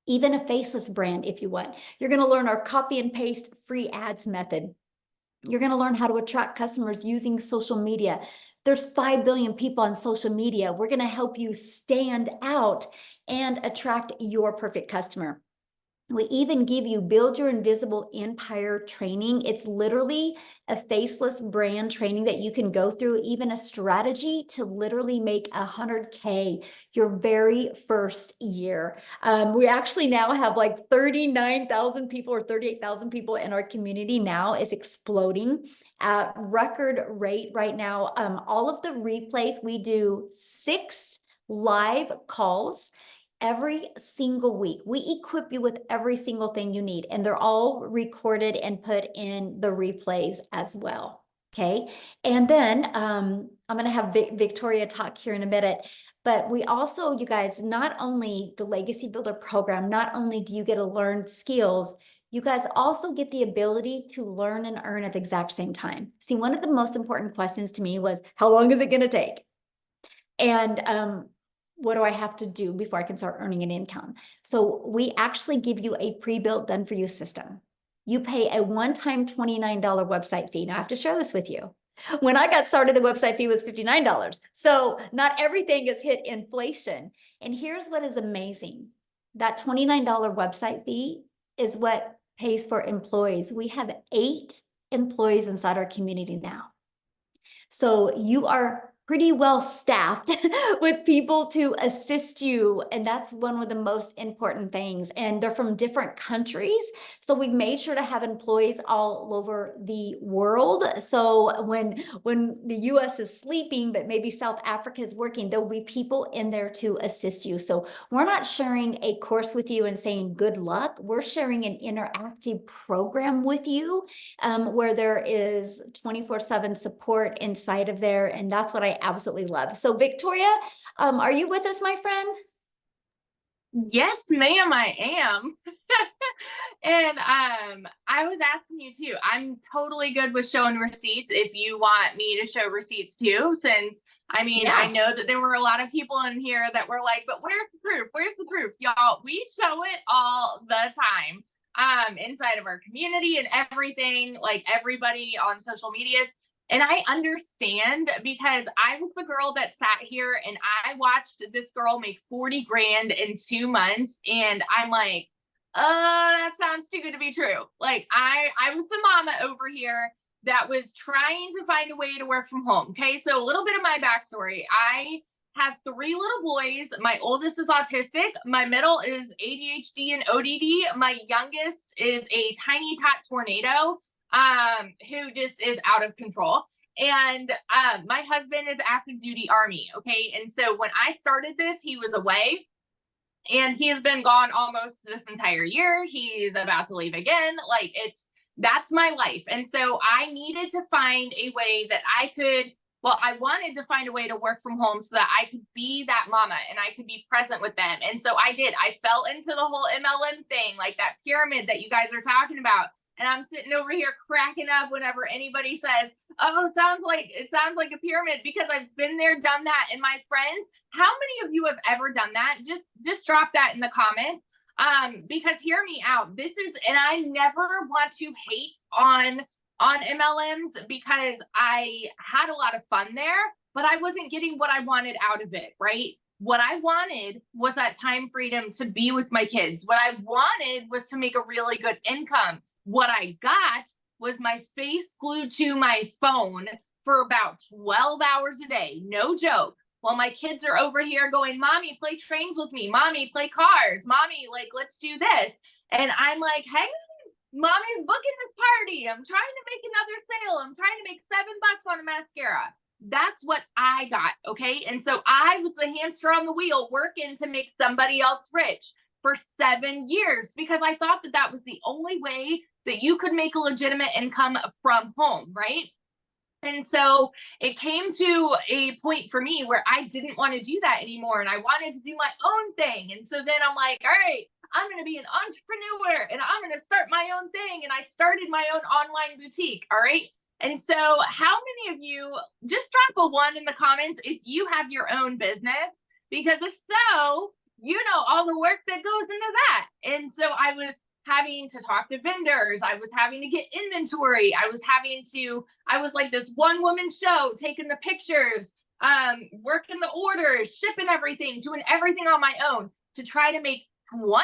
even a faceless brand if you want. You're going to learn our copy and paste free ads method. You're going to learn how to attract customers using social media. There's 5 billion people on social media. We're going to help you stand out and attract your perfect customer. We even give you Build Your Invisible Empire training. It's literally a faceless brand training that you can go through, even a strategy to literally make 100K your very first year. We actually now have like 39,000 people or 38,000 people in our community now. It's exploding at record rate right now. All of the replays, we do 6 live calls every single week. We equip you with every single thing you need, and they're all recorded and put in the replays as well. Okay. And then I'm going to have Victoria talk here in a minute, but we also, you guys, not only the Legacy Builder program, not only do you get to learn skills, You guys also get the ability to learn and earn at the exact same time. See, one of the most important questions to me was, how long is it going to take? And what do I have to do before I can start earning an income? So we actually give you a pre-built, done for you system. You pay a one-time $29 website fee. Now I have to share this with you. When I got started, the website fee was $59. So not everything has hit inflation. And here's what is amazing. That $29 website fee is what pays for employees. We have 8 employees inside our community now. So you are pretty well staffed with people to assist you. And that's one of the most important things. And they're from different countries. So we made sure to have employees all over the world. So when the US is sleeping, but maybe South Africa is working, there will be people in there to assist you. So we're not sharing a course with you and saying good luck. We're sharing an interactive program with you where there is 24/7 support inside of there. And that's what I absolutely love. So Victoria, are you with us, my friend? Yes, ma'am, I am. And I was asking you too. I'm totally good with showing receipts if you want me to show receipts too, since I mean, Yeah. I know that there were a lot of people in here that were like, but where's the proof? Where's the proof? Y'all, we show it all the time inside of our community and everything, like everybody on social medias. And I understand because I was the girl that sat here and I watched this girl make 40 grand in 2 months. And I'm like, that sounds too good to be true. Like I was the mama over here that was trying to find a way to work from home. Okay. So a little bit of my backstory. I have 3 little boys. My oldest is autistic. My middle is ADHD and ODD. My youngest is a tiny tot tornado who just is out of control. And my husband is active duty Army. Okay. And so when I started this, he was away. And he has been gone almost this entire year. He's about to leave again. Like that's my life. And so I needed to find a way that I wanted to find a way to work from home so that I could be that mama and I could be present with them. And so I did. I fell into the whole MLM thing, like that pyramid that you guys are talking about. And I'm sitting over here cracking up whenever anybody says, oh, it sounds like a pyramid, because I've been there, done that. And my friends, how many of you have ever done that? Just drop that in the comments. Because hear me out. And I never want to hate on MLMs because I had a lot of fun there, but I wasn't getting what I wanted out of it, right? What I wanted was that time freedom to be with my kids. What I wanted was to make a really good income. What I got was my face glued to my phone for about 12 hours a day. No joke. While my kids are over here going, Mommy, play trains with me. Mommy, play cars. Mommy, like, let's do this. And I'm like, hey, Mommy's booking this party. I'm trying to make another sale. I'm trying to make $7 on a mascara. That's what I got. Okay. And so I was the hamster on the wheel working to make somebody else rich for 7 years because I thought that that was the only way that you could make a legitimate income from home. Right. And so it came to a point for me where I didn't want to do that anymore. And I wanted to do my own thing. And so then I'm like, all right, I'm going to be an entrepreneur and I'm going to start my own thing. And I started my own online boutique. All right. And so how many of you, just drop a 1 in the comments if you have your own business, because if so, you know all the work that goes into that. And so I was having to talk to vendors. I was having to get inventory. I was like this one woman show, taking the pictures, working the orders, shipping everything, doing everything on my own to try to make $20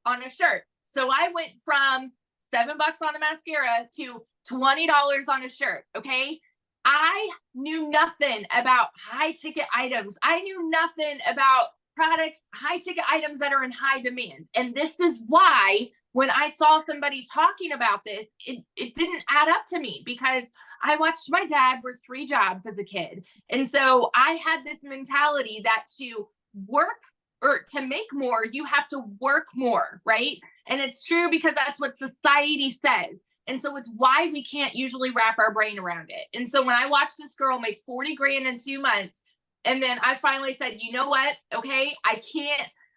on a shirt. So I went from $7 on a mascara to $20 on a shirt. Okay. I knew nothing about high ticket items. I knew nothing about products, high ticket items that are in high demand. And this is why when I saw somebody talking about this, it didn't add up to me because I watched my dad work 3 jobs as a kid. And so I had this mentality that to work or to make more, you have to work more, right? And it's true because that's what society says. And so it's why we can't usually wrap our brain around it. And so when I watched this girl make 40 grand in 2 months, and then I finally said, you know what? Okay, I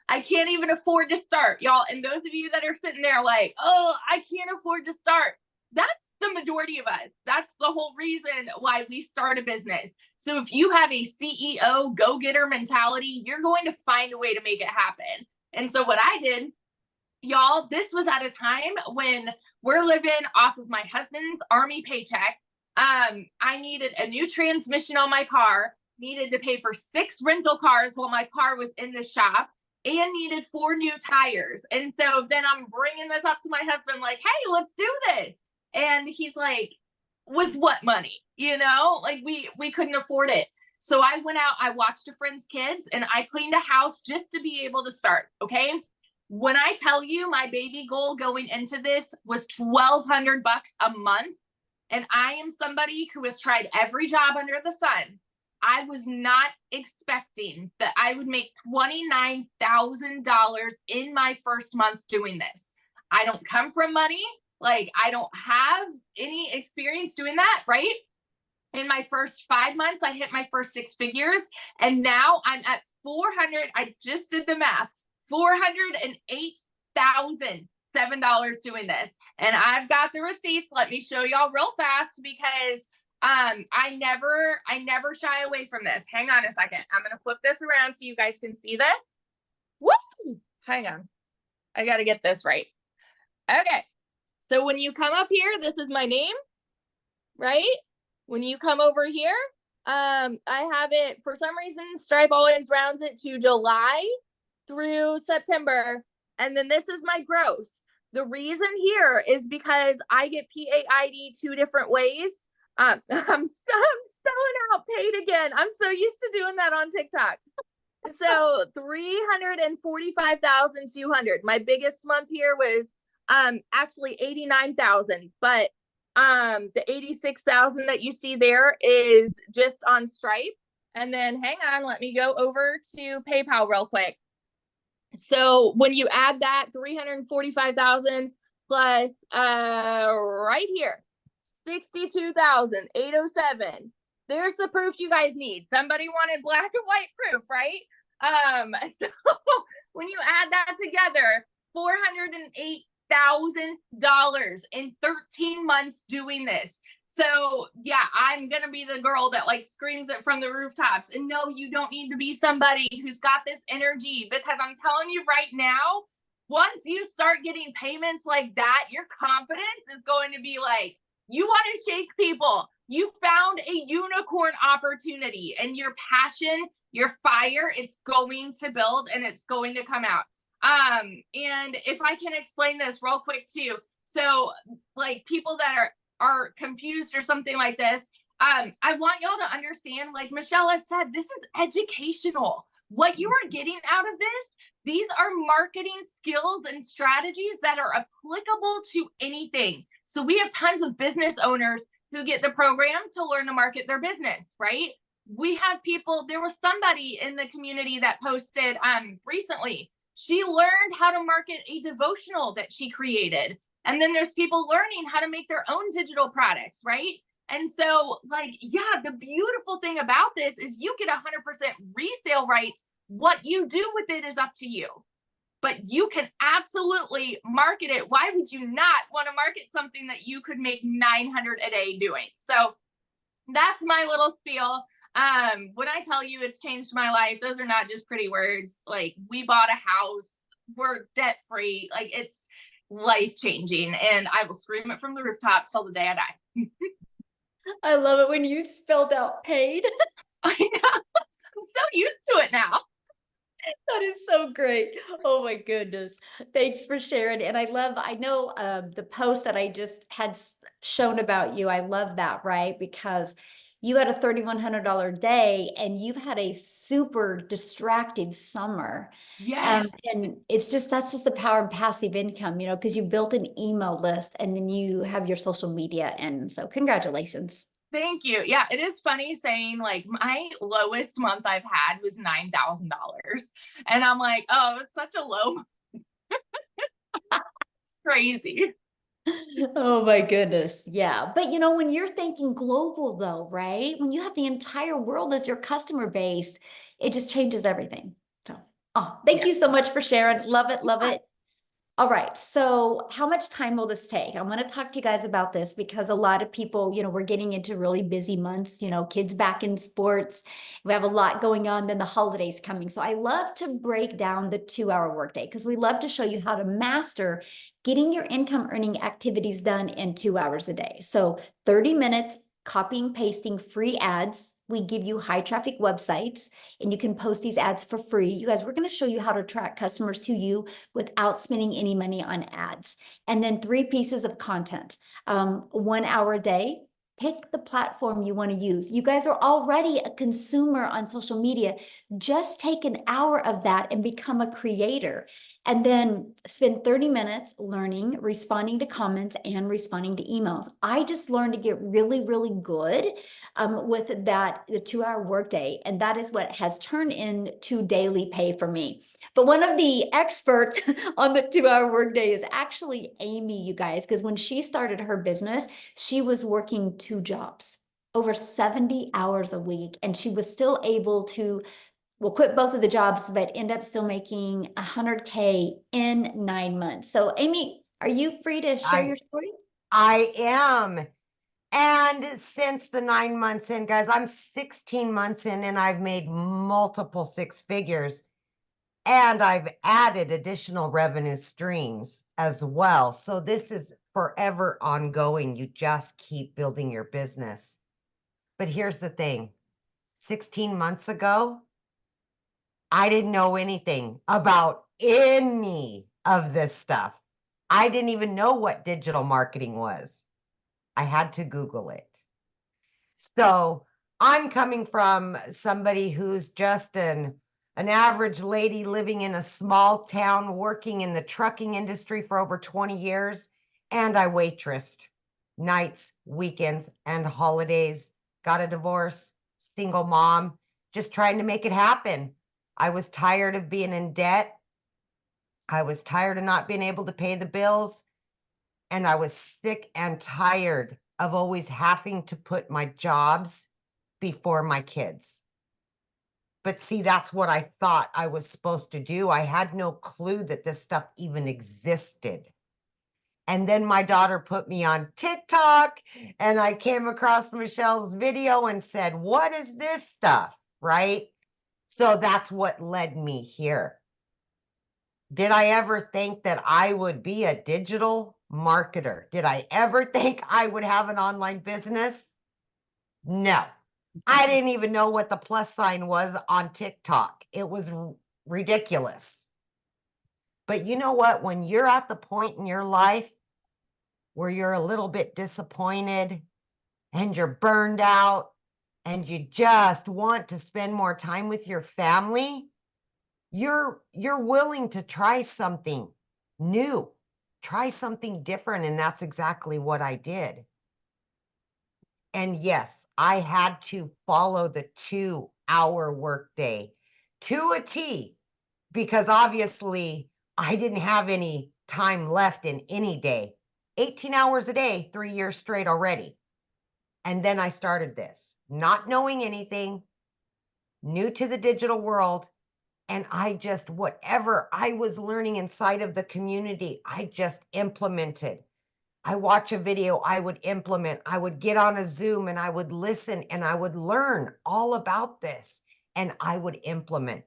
I can't even afford to start, y'all. And those of you that are sitting there like, oh, I can't afford to start. That's the majority of us. That's the whole reason why we start a business. So if you have a CEO go-getter mentality, you're going to find a way to make it happen. And so what I did, y'all, this was at a time when we're living off of my husband's Army paycheck. I needed a new transmission on my car, needed to pay for 6 rental cars while my car was in the shop, and needed 4 new tires. And so then I'm bringing this up to my husband like, hey, let's do this. And he's like, with what money? You know, like we couldn't afford it. So I went out, I watched a friend's kids, and I cleaned a house just to be able to start. Okay. When I tell you my baby goal going into this was $1,200 a month, and I am somebody who has tried every job under the sun, I was not expecting that I would make $29,000 in my first month doing this. I don't come from money. Like, I don't have any experience doing that, right? In my first 5 months, I hit my first 6 figures. And now I'm at 400. I just did the math, $408,007 doing this. And I've got the receipts. Let me show y'all real fast, because I never shy away from this. Hang on a second. I'm going to flip this around so you guys can see this. Woo! Hang on. I got to get this right. Okay. So when you come up here, this is my name, right? When you come over here, I have it, for some reason, Stripe always rounds it to July through September. And then this is my gross. The reason here is because I get PAID 2 different ways. I'm spelling out paid again. I'm so used to doing that on TikTok. So 345,200. My biggest month here was actually 89,000, but the 86,000 that you see there is just on Stripe. And then hang on, let me go over to PayPal real quick. So when you add that 345,000 plus right here, 62,807. There's the proof you guys need. Somebody wanted black and white proof, right? So when you add that together, $408,000 in 13 months doing this. So yeah, I'm gonna be the girl that like screams it from the rooftops. And no, you don't need to be somebody who's got this energy, because I'm telling you right now, once you start getting payments like that, your confidence is going to be like, you want to shake people. You found a unicorn opportunity, and your passion, your fire, it's going to build and it's going to come out. And if I can explain this real quick too. So like people that are confused or something like this, I want y'all to understand, like Michelle has said, this is educational. What you are getting out of this, these are marketing skills and strategies that are applicable to anything. So we have tons of business owners who get the program to learn to market their business, right? We have people, there was somebody in the community that posted recently, she learned how to market a devotional that she created. And then there's people learning how to make their own digital products, right? And so like, yeah, the beautiful thing about this is you get 100% resale rights. What you do with it is up to you, but you can absolutely market it. Why would you not want to market something that you could make 900 a day doing? So that's my little spiel. When I tell you it's changed my life, those are not just pretty words. Like, we bought a house, we're debt free. Like, it's life changing, and I will scream it from the rooftops till the day I die. I love it when you spelled out paid. I know. I'm so used to it now. That is so great. Oh my goodness. Thanks for sharing. And I know the post that I just had shown about you. I love that, right? Because you had a $3,100 day and you've had a super distracted summer. Yes. And that's just the power of passive income, because you built an email list and then you have your social media. And so congratulations. Thank you. Yeah, it is funny saying like my lowest month I've had was $9,000. And I'm like, oh, it's such a low month. It's crazy. Oh my goodness. Yeah. But when you're thinking global though, right? When you have the entire world as your customer base, it just changes everything. So Oh, thank you so much for sharing. Love it. Love it. All right. So how much time will this take? I want to talk to you guys about this because a lot of people, we're getting into really busy months, kids back in sports. We have a lot going on, then the holidays coming. So I love to break down the 2-hour workday because we love to show you how to master getting your income earning activities done in 2 hours a day. So 30 minutes, copying, pasting free ads. We give you high traffic websites and you can post these ads for free. You guys, we're going to show you how to attract customers to you without spending any money on ads. And then 3 pieces of content, 1 hour a day. Pick the platform you want to use. You guys are already a consumer on social media. Just take an hour of that and become a creator. And then spend 30 minutes learning, responding to comments, and responding to emails. I just learned to get really, really good with the 2-hour workday. And that is what has turned into daily pay for me. But one of the experts on the 2-hour workday is actually Amy, you guys, because when she started her business, she was working 2 jobs, over 70 hours a week, and she was still able to quit both of the jobs, but end up still making $100K in 9 months. So Amy, are you free to share your story? I am. And since the 9 months in, guys, I'm 16 months in and I've made multiple 6 figures. And I've added additional revenue streams as well. So this is forever ongoing. You just keep building your business. But here's the thing. 16 months ago, I didn't know anything about any of this stuff. I didn't even know what digital marketing was. I had to Google it. So I'm coming from somebody who's just an average lady living in a small town, working in the trucking industry for over 20 years. And I waitressed nights, weekends, and holidays, got a divorce, single mom, just trying to make it happen. I was tired of being in debt. I was tired of not being able to pay the bills. And I was sick and tired of always having to put my jobs before my kids. But see, that's what I thought I was supposed to do. I had no clue that this stuff even existed. And then my daughter put me on TikTok and I came across Michelle's video and said, what is this stuff? Right? So that's what led me here. Did I ever think that I would be a digital marketer? Did I ever think I would have an online business? No. I didn't even know what the plus sign was on TikTok. It was ridiculous. But you know what? When you're at the point in your life where you're a little bit disappointed and you're burned out and you just want to spend more time with your family, you're willing to try something new, try something different. And that's exactly what I did. And yes, I had to follow the 2-hour workday to a T, because obviously I didn't have any time left in any day. 18 hours a day, 3 years straight already. And then I started this, not knowing anything, new to the digital world. And I just, whatever I was learning inside of the community, I just implemented. I watch a video, I would implement, I would get on a Zoom and I would listen and I would learn all about this and I would implement.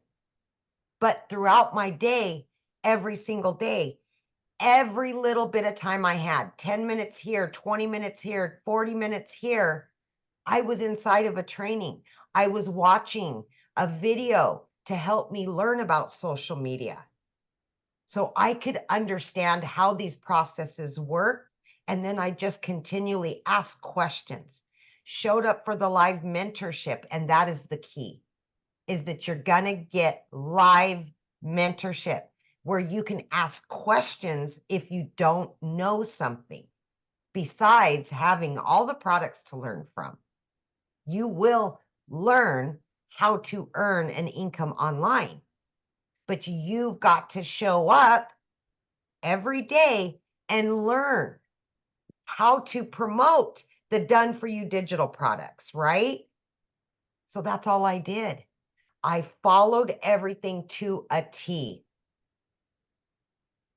But throughout my day, every single day, every little bit of time I had, 10 minutes here, 20 minutes here, 40 minutes here, I was inside of a training. I was watching a video to help me learn about social media, so I could understand how these processes work. And then I just continually asked questions, showed up for the live mentorship. And that is the key, is that you're going to get live mentorship where you can ask questions if you don't know something. Besides having all the products to learn from, you will learn how to earn an income online. But you've got to show up every day and learn how to promote the done for you digital products, right? So that's all I did. I followed everything to a T.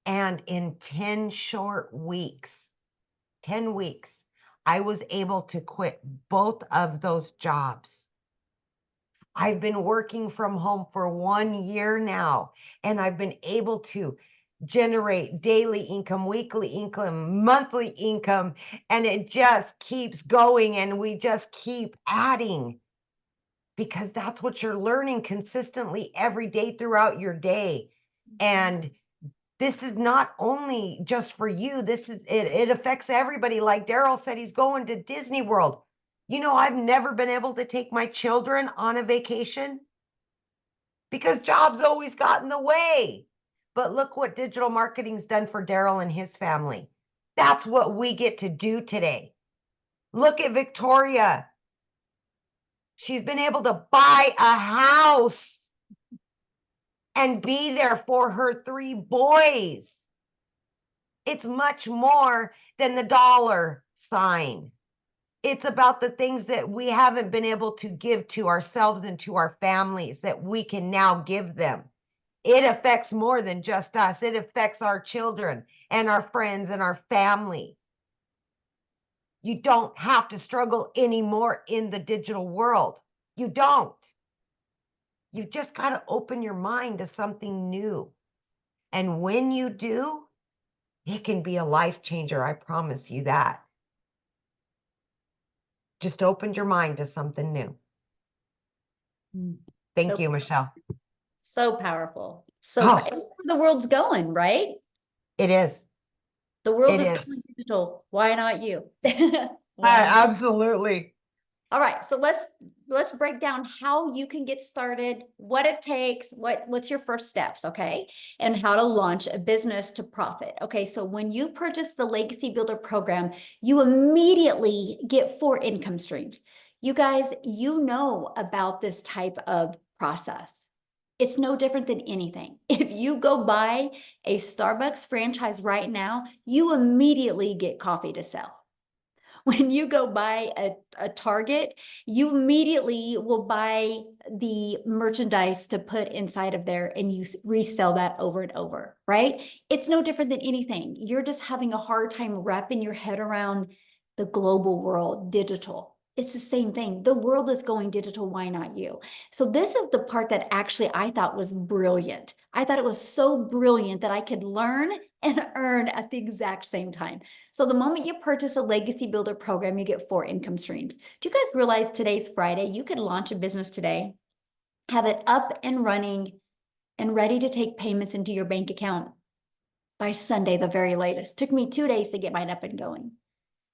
And in 10 short weeks, 10 weeks, I was able to quit both of those jobs. I've been working from home for 1 year now, and I've been able to generate daily income, weekly income, monthly income, and it just keeps going, and we just keep adding, because that's what you're learning consistently every day throughout your day. And this is not only just for you, this is it affects everybody. Like Daryl said, he's going to Disney World. You know, I've never been able to take my children on a vacation because jobs always got in the way. But look what digital marketing's done for Daryl and his family. That's what we get to do today. Look at Victoria. She's been able to buy a house and be there for her 3 boys. It's much more than the dollar sign. It's about the things that we haven't been able to give to ourselves and to our families that we can now give them. It affects more than just us. It affects our children and our friends and our family. You don't have to struggle anymore in the digital world. You don't. You've just got to open your mind to something new. And when you do, it can be a life changer. I promise you that. Just opened your mind to something new. Thank you, Michelle. So powerful. So the world's going, right? It is. The world is going digital. Why not you? Absolutely. All right, so let's break down how you can get started, what it takes, what's your first steps, okay? And how to launch a business to profit. Okay, so when you purchase the Legacy Builder program, you immediately get 4 income streams. You guys, you know about this type of process. It's no different than anything. If you go buy a Starbucks franchise right now, you immediately get coffee to sell. When you go buy a Target, you immediately will buy the merchandise to put inside of there and you resell that over and over, right? It's no different than anything. You're just having a hard time wrapping your head around the global world, digital. It's the same thing. The world is going digital. Why not you? So this is the part that actually I thought was brilliant. I thought it was so brilliant that I could learn and earn at the exact same time. So the moment you purchase a Legacy Builder program, you get 4 income streams. Do you guys realize today's Friday? You could launch a business today, have it up and running and ready to take payments into your bank account by Sunday, the very latest. Took me 2 days to get mine up and going.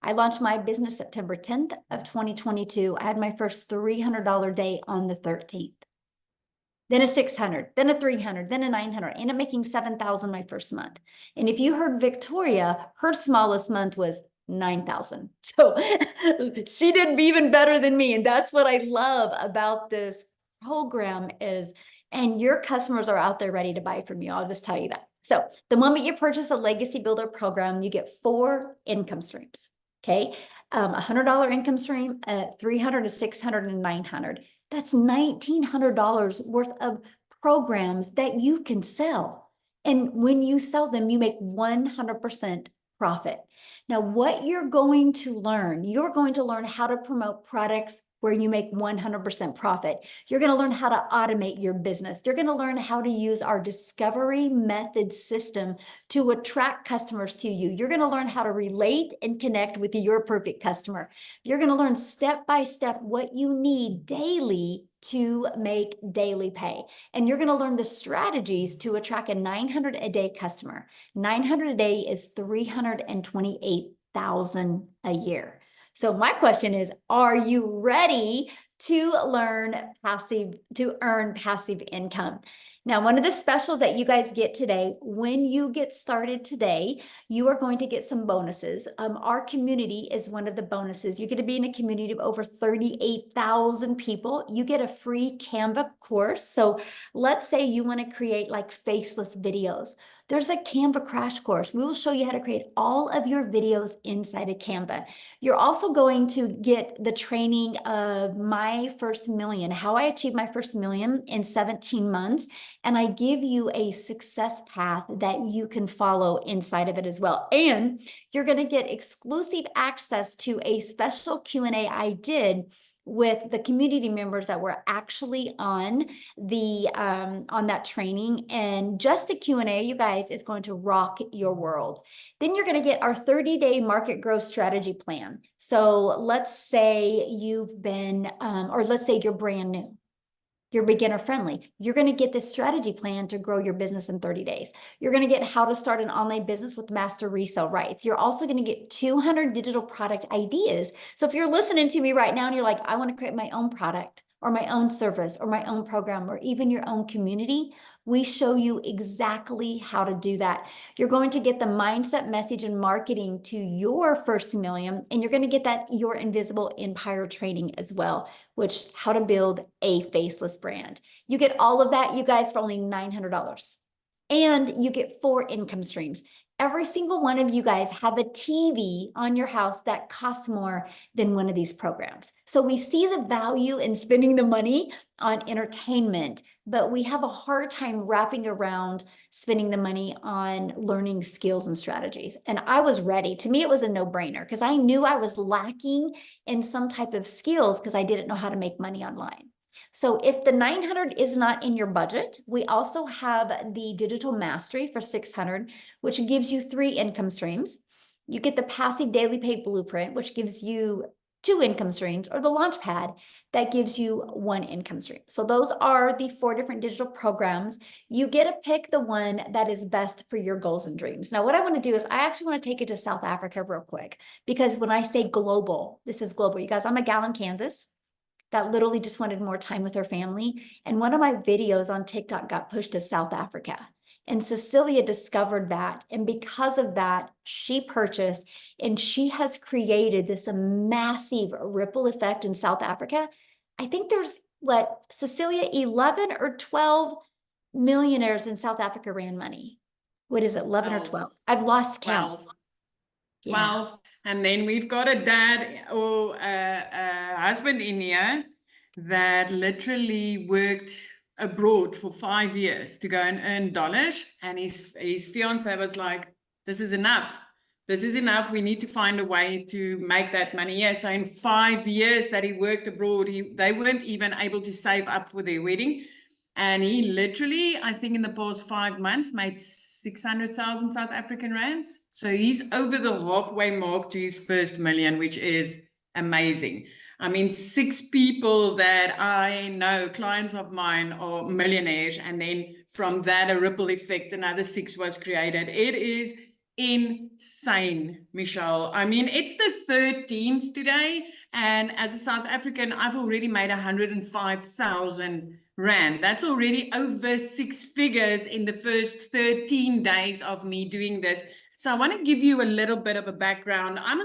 I launched my business September 10th of 2022. I had my first $300 day on the 13th. Then a 600, then a 300, then a 900. I ended up making 7,000 my first month. And if you heard Victoria, her smallest month was 9,000. So she did even better than me. And that's what I love about this program is, and your customers are out there ready to buy from you. I'll just tell you that. So the moment you purchase a Legacy Builder program, you get 4 income streams. Okay, $100 income stream, 300 to 600 and 900. That's $1,900 worth of programs that you can sell. And when you sell them, you make 100% profit. Now, what you're going to learn how to promote products where you make 100% profit. You're going to learn how to automate your business. You're going to learn how to use our discovery method system to attract customers to you. You're going to learn how to relate and connect with your perfect customer. You're going to learn step by step what you need daily to make daily pay. And you're going to learn the strategies to attract a 900 a day customer. 900 a day is 328,000 a year. So my question is, are you ready to earn passive income? Now, one of the specials that you guys get today, when you get started today, you are going to get some bonuses. Our community is one of the bonuses. You get to be in a community of over 38,000 people. You get a free Canva course. So let's say you want to create like faceless videos. There's a Canva crash course. We will show you how to create all of your videos inside of Canva. You're also going to get the training of my first million, how I achieved my first million in 17 months. And I give you a success path that you can follow inside of it as well. And you're going to get exclusive access to a special Q&A I did with the community members that were actually on the on that training. And just the Q&A, you guys, is going to rock your world. Then you're going to get our 30-day market growth strategy plan. So let's say you've been or let's say you're brand new, you're beginner friendly. You're going to get this strategy plan to grow your business in 30 days. You're going to get how to start an online business with master resale rights. You're also going to get 200 digital product ideas. So if you're listening to me right now and you're like, I want to create my own product or my own service or my own program or even your own community, we show you exactly how to do that. You're going to get the mindset, message, and marketing to your first million, and you're going to get that Your Invisible Empire training as well, which how to build a faceless brand. You get all of that, you guys, for only $900. And you get 4 income streams. Every single one of you guys have a TV on your house that costs more than one of these programs. So we see the value in spending the money on entertainment, but we have a hard time wrapping around spending the money on learning skills and strategies. And I was ready. To me, it was a no-brainer because I knew I was lacking in some type of skills because I didn't know how to make money online. So if the 900 is not in your budget, we also have the digital mastery for 600, which gives you 3 income streams. You get the passive daily pay blueprint, which gives you 2 income streams, or the launch pad that gives you 1 income stream. So those are the 4 different digital programs. You get to pick the one that is best for your goals and dreams. Now, what I want to do is I actually want to take it to South Africa real quick, because when I say global, this is global. You guys, I'm a gal in Kansas that literally just wanted more time with her family. And one of my videos on TikTok got pushed to South Africa. And Cecilia discovered that. And because of that, she purchased, and she has created this massive ripple effect in South Africa. I think there's, what, Cecilia, 11 or 12 millionaires in South Africa ran money. What is it, 11 or 12? I've lost count. 12. Yeah. And then we've got a dad or a husband in here that literally worked abroad for 5 years to go and earn dollars. And his fiance was like, this is enough. This is enough. We need to find a way to make that money. Yeah. So in 5 years that he worked abroad, they weren't even able to save up for their wedding. And he literally, I think in the past 5 months, made 600,000 South African rands. So he's over the halfway mark to his first million, which is amazing. I mean, 6 people that I know, clients of mine, are millionaires. And then from that, a ripple effect, another 6 was created. It is insane, Michelle. I mean, it's the 13th today. And as a South African, I've already made 105,000 Rand. That's already over 6 figures in the first 13 days of me doing this. So I want to give you a little bit of a background. I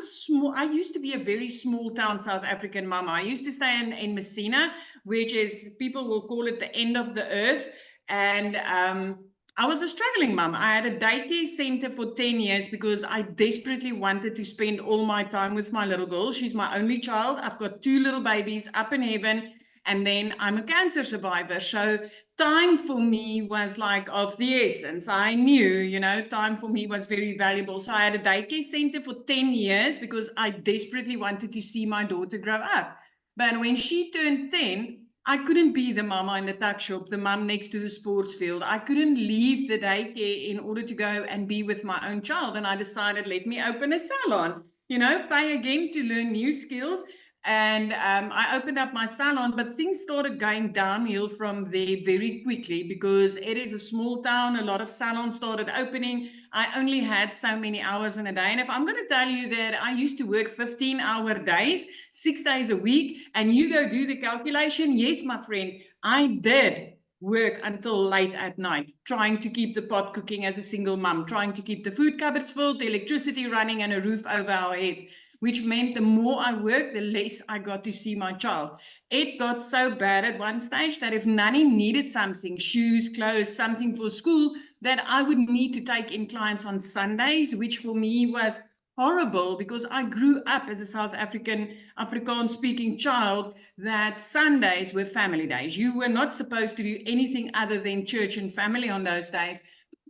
used to be a very small town South African mama. I used to stay in Messina, which is, people will call it the end of the earth. And I was a struggling mom. I had a daycare center for 10 years because I desperately wanted to spend all my time with my little girl. She's my only child. I've got 2 little babies up in heaven. And then I'm a cancer survivor. So time for me was like of the essence. I knew, time for me was very valuable. So I had a daycare center for 10 years because I desperately wanted to see my daughter grow up. But when she turned 10, I couldn't be the mama in the tuck shop, the mom next to the sports field. I couldn't leave the daycare in order to go and be with my own child. And I decided, let me open a salon, pay again to learn new skills. And I opened up my salon, but things started going downhill from there very quickly because it is a small town. A lot of salons started opening. I only had so many hours in a day. And if I'm going to tell you that I used to work 15-hour days, 6 days a week, and you go do the calculation, yes, my friend, I did work until late at night, trying to keep the pot cooking as a single mom, trying to keep the food cupboards full, the electricity running, and a roof over our heads. which meant the more I worked, the less I got to see my child. It got so bad at one stage that if Nanny needed something, shoes, clothes, something for school, that I would need to take in clients on Sundays, which for me was horrible because I grew up as a South African, Afrikaans-speaking child that Sundays were family days. You were not supposed to do anything other than church and family on those days.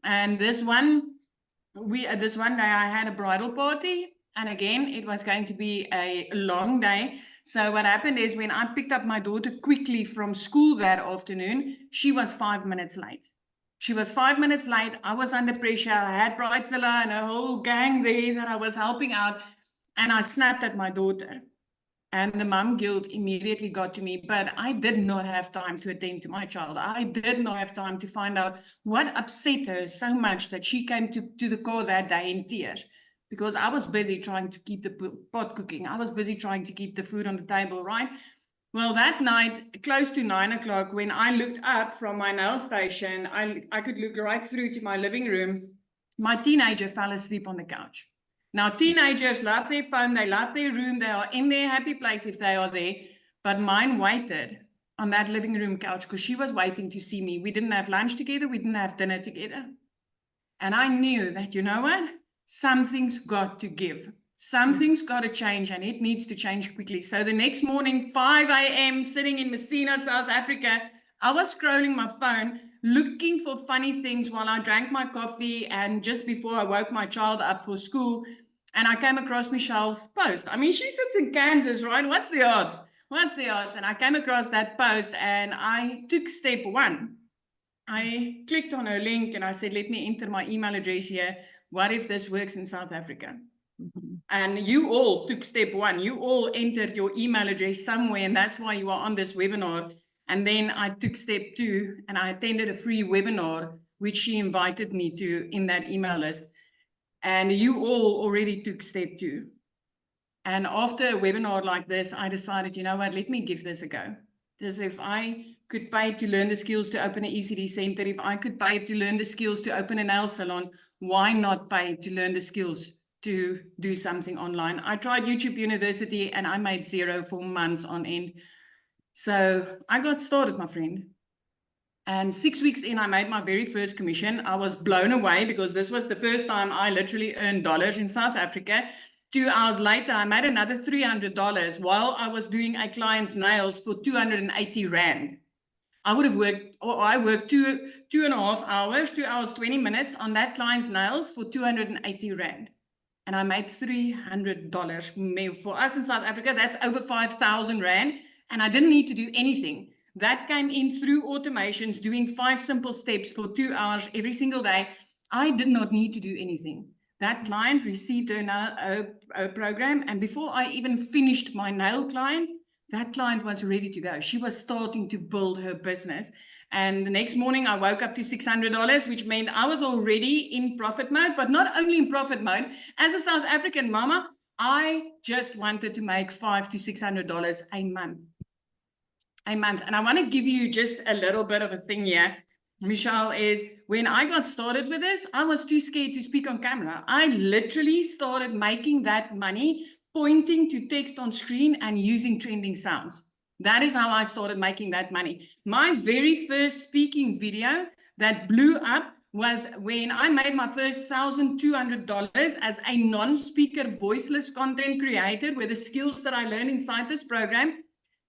And this one day I had a bridal party, and again, it was going to be a long day. So what happened is when I picked up my daughter quickly from school that afternoon, she was 5 minutes late. She was 5 minutes late. I was under pressure. I had Bridezilla and a whole gang there that I was helping out. And I snapped at my daughter. And the mom guilt immediately got to me. But I did not have time to attend to my child. I did not have time to find out what upset her so much that she came to the car that day in tears. Because I was busy trying to keep the pot cooking. I was busy trying to keep the food on the table, right? Well, that night, close to 9 o'clock, when I looked up from my nail station, I could look right through to my living room. My teenager fell asleep on the couch. Now, teenagers love their phone, they love their room, they are in their happy place if they are there. But mine waited on that living room couch because she was waiting to see me. We didn't have lunch together, we didn't have dinner together. And I knew that, you know what? Something's got to give. Something's got to change, and it needs to change quickly. So the next morning, 5 a.m., sitting in Messina, South Africa, I was scrolling my phone, looking for funny things while I drank my coffee and just before I woke my child up for school. And I came across Michelle's post. I mean, she sits in Kansas, right? What's the odds? What's the odds? And I came across that post and I took step one. I clicked on her link and I said, let me enter my email address here. What if this works in South Africa? And you all took step one. You all entered your email address somewhere, and that's why you are on this webinar. And then I took step two, and I attended a free webinar, which she invited me to in that email list. And you all already took step two. And after a webinar like this, I decided, you know what, let me give this a go. Because if I could pay to learn the skills to open an ECD center, if I could pay to learn the skills to open a nail salon, why not pay to learn the skills to do something online? I tried YouTube University and I made zero for months on end. So I got started, my friend. And 6 weeks in, I made my very first commission. I was blown away because this was the first time I literally earned dollars in South Africa. 2 hours later, I made another $300 while I was doing a client's nails for 280 Rand. I worked two and a half hours, 2 hours, 20 minutes on that client's nails for 280 Rand. And I made $300. For us in South Africa, that's over 5,000 Rand. And I didn't need to do anything. That came in through automations, doing 5 simple steps for 2 hours every single day. I did not need to do anything. That client received a program. And before I even finished my nail client, that client was ready to go. She was starting to build her business. And the next morning I woke up to $600, which meant I was already in profit mode, but not only in profit mode. As a South African mama, I just wanted to make $500 to $600 a month. And I want to give you just a little bit of a thing here, Michelle, is when I got started with this, I was too scared to speak on camera. I literally started making that money, pointing to text on screen and using trending sounds. That is how I started making that money. My very first speaking video that blew up was when I made my first $1,200 as a non-speaker voiceless content creator with the skills that I learned inside this program.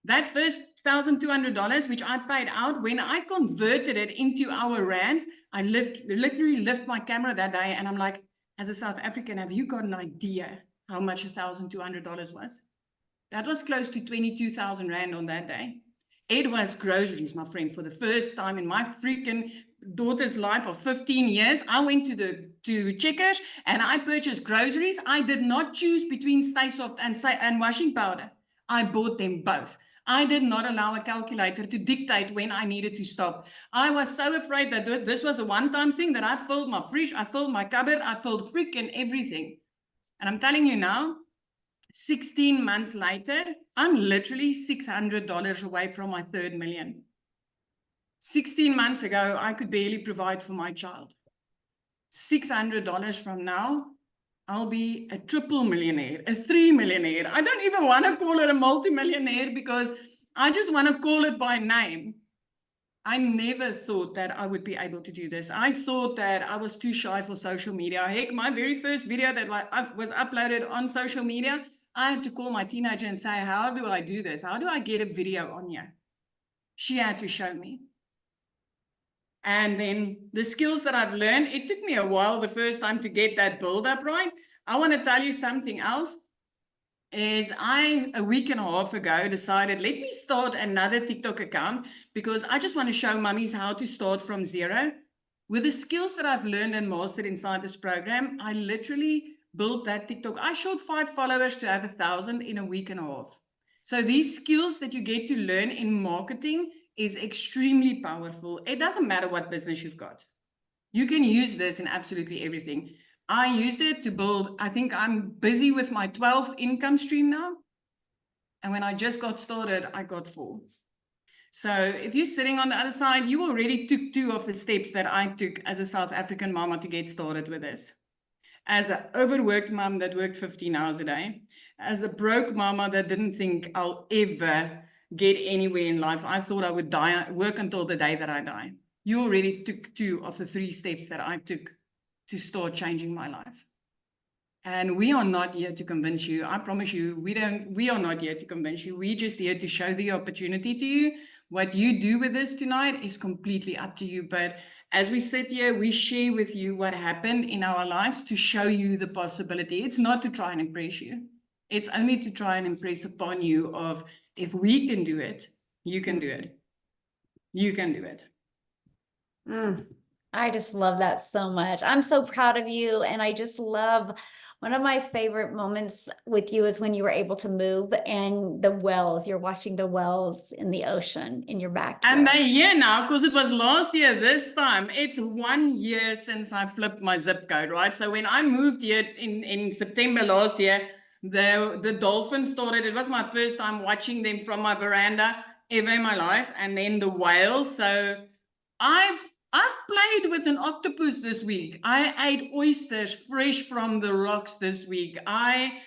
That first $1,200, which I paid out, when I converted it into our rands, I literally lifted my camera that day and I'm like, as a South African, have you got an idea how much $1,200 was? That was close to 22,000 Rand on that day. It was groceries, my friend. For the first time in my freaking daughter's life of 15 years, I went to Checkers and I purchased groceries. I did not choose between Stay Soft and washing powder. I bought them both. I did not allow a calculator to dictate when I needed to stop. I was so afraid that this was a one-time thing that I filled my fridge, I filled my cupboard, I filled freaking everything. And I'm telling you now, 16 months later, I'm literally $600 away from my third million. 16 months ago, I could barely provide for my child. $600 from now, I'll be a triple millionaire, a 3 millionaire. I don't even want to call it a multimillionaire because I just want to call it by name. I never thought that I would be able to do this. I thought that I was too shy for social media. Heck, my very first video that was uploaded on social media, I had to call my teenager and say, how do I do this? How do I get a video on here? She had to show me. And then the skills that I've learned, it took me a while the first time to get that build up right. I want to tell you something else. Is a week and a half ago decided, let me start another TikTok account because I just want to show mummies how to start from zero. With the skills that I've learned and mastered inside this program, I literally built that TikTok. I showed 5 followers to have 1,000 in a week and a half. So these skills that you get to learn in marketing is extremely powerful. It doesn't matter what business you've got. You can use this in absolutely everything. I used it to build, I think I'm busy with my 12th income stream now. And when I just got started, I got 4. So if you're sitting on the other side, you already took 2 of the steps that I took as a South African mama to get started with this. As an overworked mom that worked 15 hours a day, as a broke mama that didn't think I'll ever get anywhere in life. I thought I would work until the day that I die. You already took 2 of the 3 steps that I took to start changing my life. And we are not here to convince you. I promise you, we are not here to convince you. We're just here to show the opportunity to you. What you do with this tonight is completely up to you. But as we sit here, we share with you what happened in our lives to show you the possibility. It's not to try and impress you. It's only to try and impress upon you of, if we can do it, you can do it. You can do it. I just love that so much. I'm so proud of you. And I just love, one of my favorite moments with you is when you were able to move and the wells, you're watching the wells in the ocean in your backyard. And they're here now because it was last year this time. It's 1 year since I flipped my zip code, right? So when I moved here in September last year, the dolphins started. It was my first time watching them from my veranda ever in my life. And then the whales. So I've played with an octopus this week. I ate oysters fresh from the rocks this week. I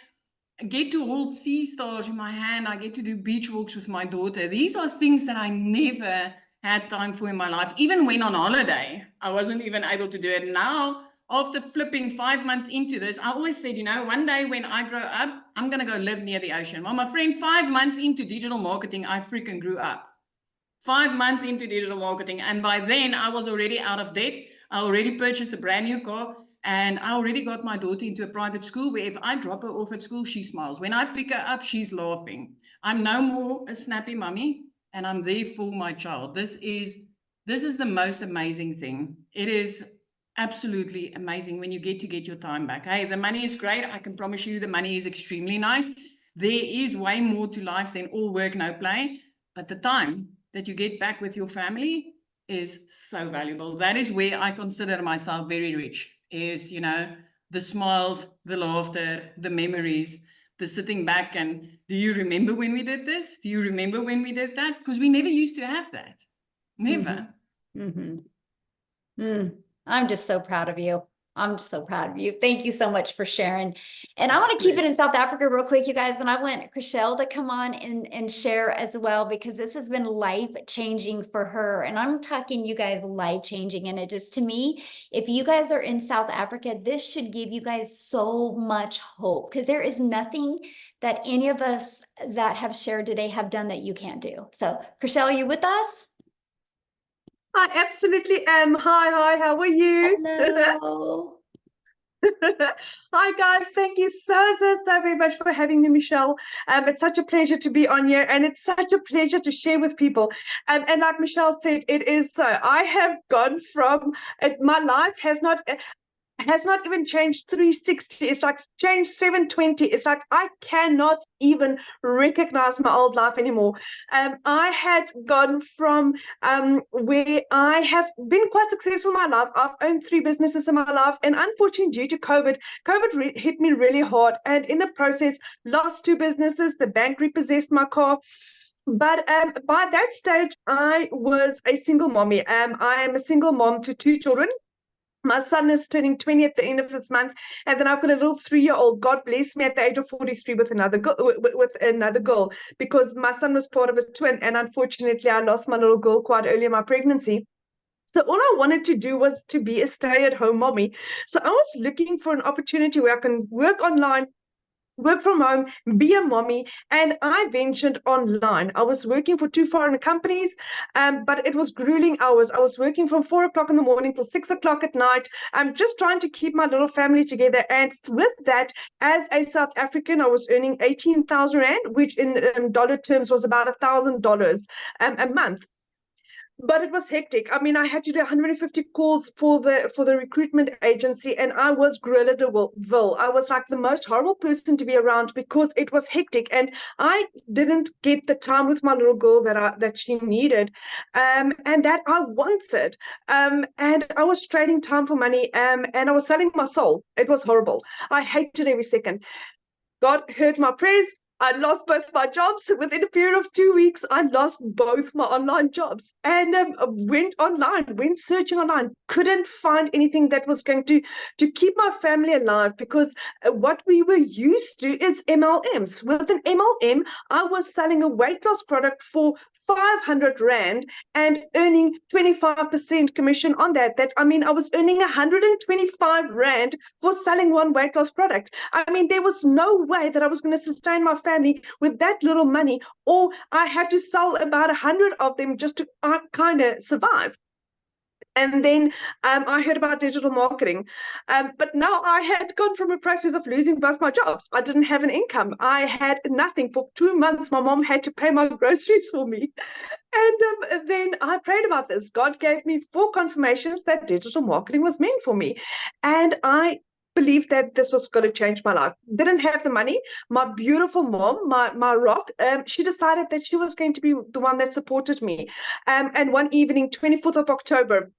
get to hold sea stars in my hand. I get to do beach walks with my daughter. These are things that I never had time for in my life. Even when on holiday, I wasn't even able to do it. Now, after flipping 5 months into this, I always said, you know, one day when I grow up, I'm going to go live near the ocean. Well, my friend, 5 months into digital marketing, I freaking grew up. 5 months into digital marketing. And by then I was already out of debt. I already purchased a brand new car and I already got my daughter into a private school where if I drop her off at school, she smiles. When I pick her up, she's laughing. I'm no more a snappy mummy and I'm there for my child. This is the most amazing thing. It is absolutely amazing when you get your time back. Hey, the money is great. I can promise you the money is extremely nice. There is way more to life than all work, no play. But the time that you get back with your family is so valuable. That is where I consider myself very rich, is, you know, the smiles, the laughter, the memories, the sitting back and, do you remember when we did this? Do you remember when we did that? Because we never used to have that. Never. I'm just so proud of you. I'm so proud of you. Thank you so much for sharing. And I want to keep it in South Africa real quick, you guys. And I want Chriselle to come on and share as well, because this has been life-changing for her. And I'm talking, you guys, life-changing. And it just, to me, if you guys are in South Africa, this should give you guys so much hope, because there is nothing that any of us that have shared today have done that you can't do. So Chriselle, are you with us? I absolutely am. Hi, how are you? Hello. Hi guys, thank you so very much for having me, Michelle. It's such a pleasure to be on here, and it's such a pleasure to share with people. And like Michelle said, it is so. I have gone from my life has not even changed 360. It's like changed 720. It's like I cannot even recognize my old life anymore. I had gone from where I have been quite successful in my life. I've owned 3 businesses in my life, and unfortunately due to COVID hit me really hard, and in the process lost 2 businesses. The bank repossessed my car. But by that stage, I was a single mommy. I am a single mom to 2 children. My son is turning 20 at the end of this month, and then I've got a little 3-year-old. God bless me at the age of 43 with another girl, because my son was part of a twin, and unfortunately, I lost my little girl quite early in my pregnancy. So all I wanted to do was to be a stay-at-home mommy. So I was looking for an opportunity where I can work online, work from home, be a mommy, and I ventured online. I was working for 2 foreign companies, but it was grueling hours. I was working from 4 o'clock in the morning till 6 o'clock at night. I'm just trying to keep my little family together. And with that, as a South African, I was earning 18,000 Rand, which in dollar terms was about $1,000 a month. But it was hectic. I mean, I had to do 150 calls for the recruitment agency, and I was Ville. I was like the most horrible person to be around because it was hectic, and I didn't get the time with my little girl that she needed, and that I wanted. And I was trading time for money, and I was selling my soul. It was horrible. I hated every second. God heard my prayers. I lost both my jobs. Within a period of 2 weeks, I lost both my online jobs, and went online, went searching online, couldn't find anything that was going to keep my family alive, because what we were used to is MLMs. With an MLM, I was selling a weight loss product for 500 Rand and earning 25% commission on that. I mean, I was earning 125 Rand for selling one weight loss product. I mean, there was no way that I was going to sustain my family with that little money, or I had to sell about 100 of them just to kind of survive. And then I heard about digital marketing. But now I had gone from a process of losing both my jobs. I didn't have an income. I had nothing. For 2 months, my mom had to pay my groceries for me. And then I prayed about this. God gave me 4 confirmations that digital marketing was meant for me. And I believed that this was going to change my life. Didn't have the money. My beautiful mom, my rock, she decided that she was going to be the one that supported me. And one evening, 24th of October,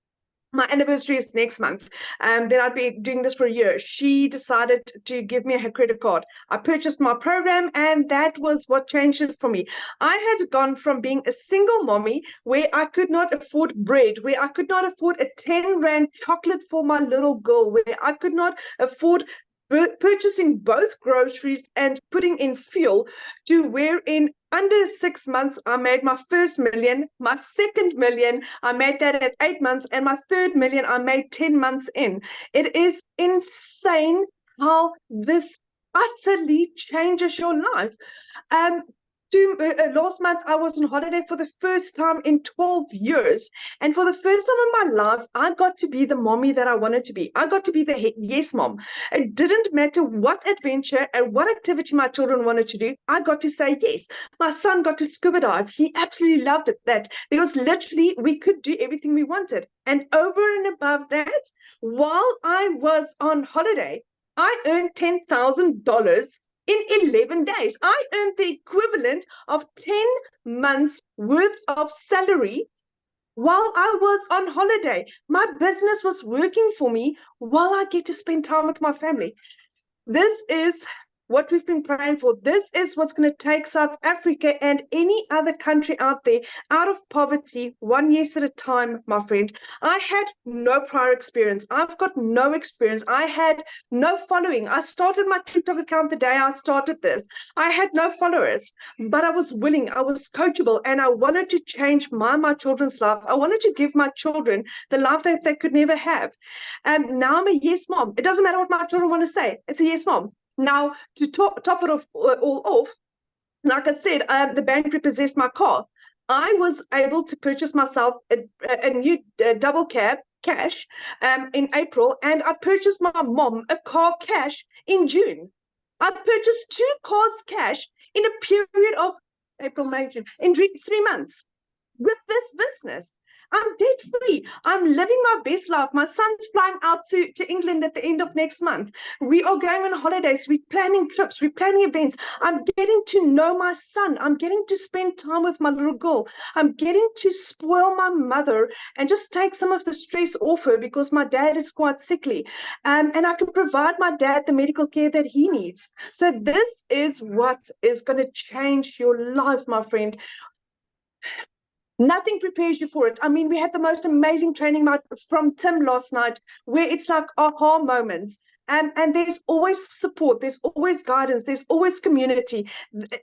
my anniversary is next month, then I'd be doing this for a year. She decided to give me her credit card. I purchased my program, and that was what changed it for me. I had gone from being a single mommy where I could not afford bread, where I could not afford a 10 Rand chocolate for my little girl, where I could not afford purchasing both groceries and putting in fuel, to where in under 6 months, I made my first million, my second million, I made that at 8 months, and my third million, I made 10 months in. It is insane how this utterly changes your life. Last month, I was on holiday for the first time in 12 years. And for the first time in my life, I got to be the mommy that I wanted to be. I got to be the yes mom. It didn't matter what adventure and what activity my children wanted to do. I got to say yes. My son got to scuba dive. He absolutely loved it. That because literally we could do everything we wanted. And over and above that, while I was on holiday, I earned $10,000 in 11 days. I earned the equivalent of 10 months worth of salary while I was on holiday. My business was working for me while I get to spend time with my family. This is what we've been praying for. This is what's going to take South Africa and any other country out there out of poverty, one yes at a time, my friend. I had no prior experience. I've got no experience. I had no following. I started my TikTok account the day I started this. I had no followers, but I was willing. I was coachable, and I wanted to change my children's life. I wanted to give my children the life that they could never have. And now I'm a yes mom. It doesn't matter what my children want to say. It's a yes mom. Now, to top it all off, like I said, the bank repossessed my car. I was able to purchase myself a new double cab cash in April, and I purchased my mom a car cash in June. I purchased 2 cars cash in a period of April, May, June, in 3 months with this business. I'm debt free. I'm living my best life. My son's flying out to England at the end of next month. We are going on holidays. We're planning trips. We're planning events. I'm getting to know my son. I'm getting to spend time with my little girl. I'm getting to spoil my mother and just take some of the stress off her, because my dad is quite sickly. And I can provide my dad the medical care that he needs. So this is what is going to change your life, my friend. Nothing prepares you for it. I mean, we had the most amazing training from Tim last night, where it's like aha moments. And there's always support, there's always guidance, there's always community.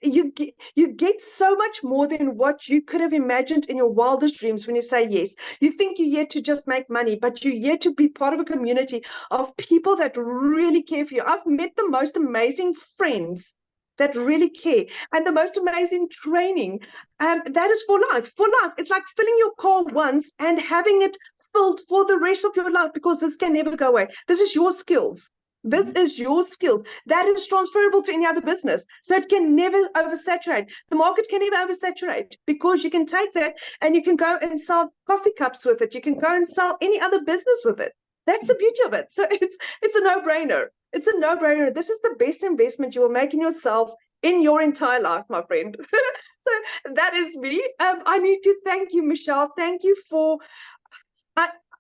You get so much more than what you could have imagined in your wildest dreams when you say yes. You think you're here to just make money, but you're here to be part of a community of people that really care for you. I've met the most amazing friends that really care, and the most amazing training. That is for life. For life, it's like filling your car once and having it filled for the rest of your life, because this can never go away. This is your skills. This is your skills. That is transferable to any other business. So it can never oversaturate. The market can never oversaturate, because you can take that and you can go and sell coffee cups with it. You can go and sell any other business with it. That's the beauty of it. So it's a no-brainer. It's a no-brainer. This is the best investment you will make in yourself in your entire life, my friend. So that is me. I need to thank you, Michelle. Thank you for,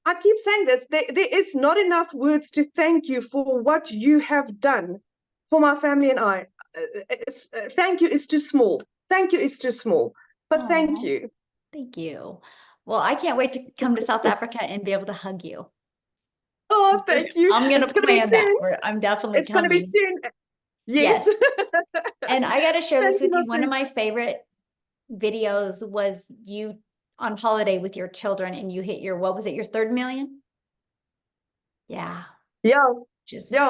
I keep saying this, there is not enough words to thank you for what you have done for my family and I. Thank you is too small. Thank you is too small, but thank you. Thank you. Well, I can't wait to come to South Africa and be able to hug you. Oh, thank you. I'm going to plan that. I'm definitely it's coming. It's going to be soon. Yes. And I got to share this with you. One friend. of my favorite videos was you on holiday with your children, and you hit your, what was it, your 3rd million? Yeah. Yeah.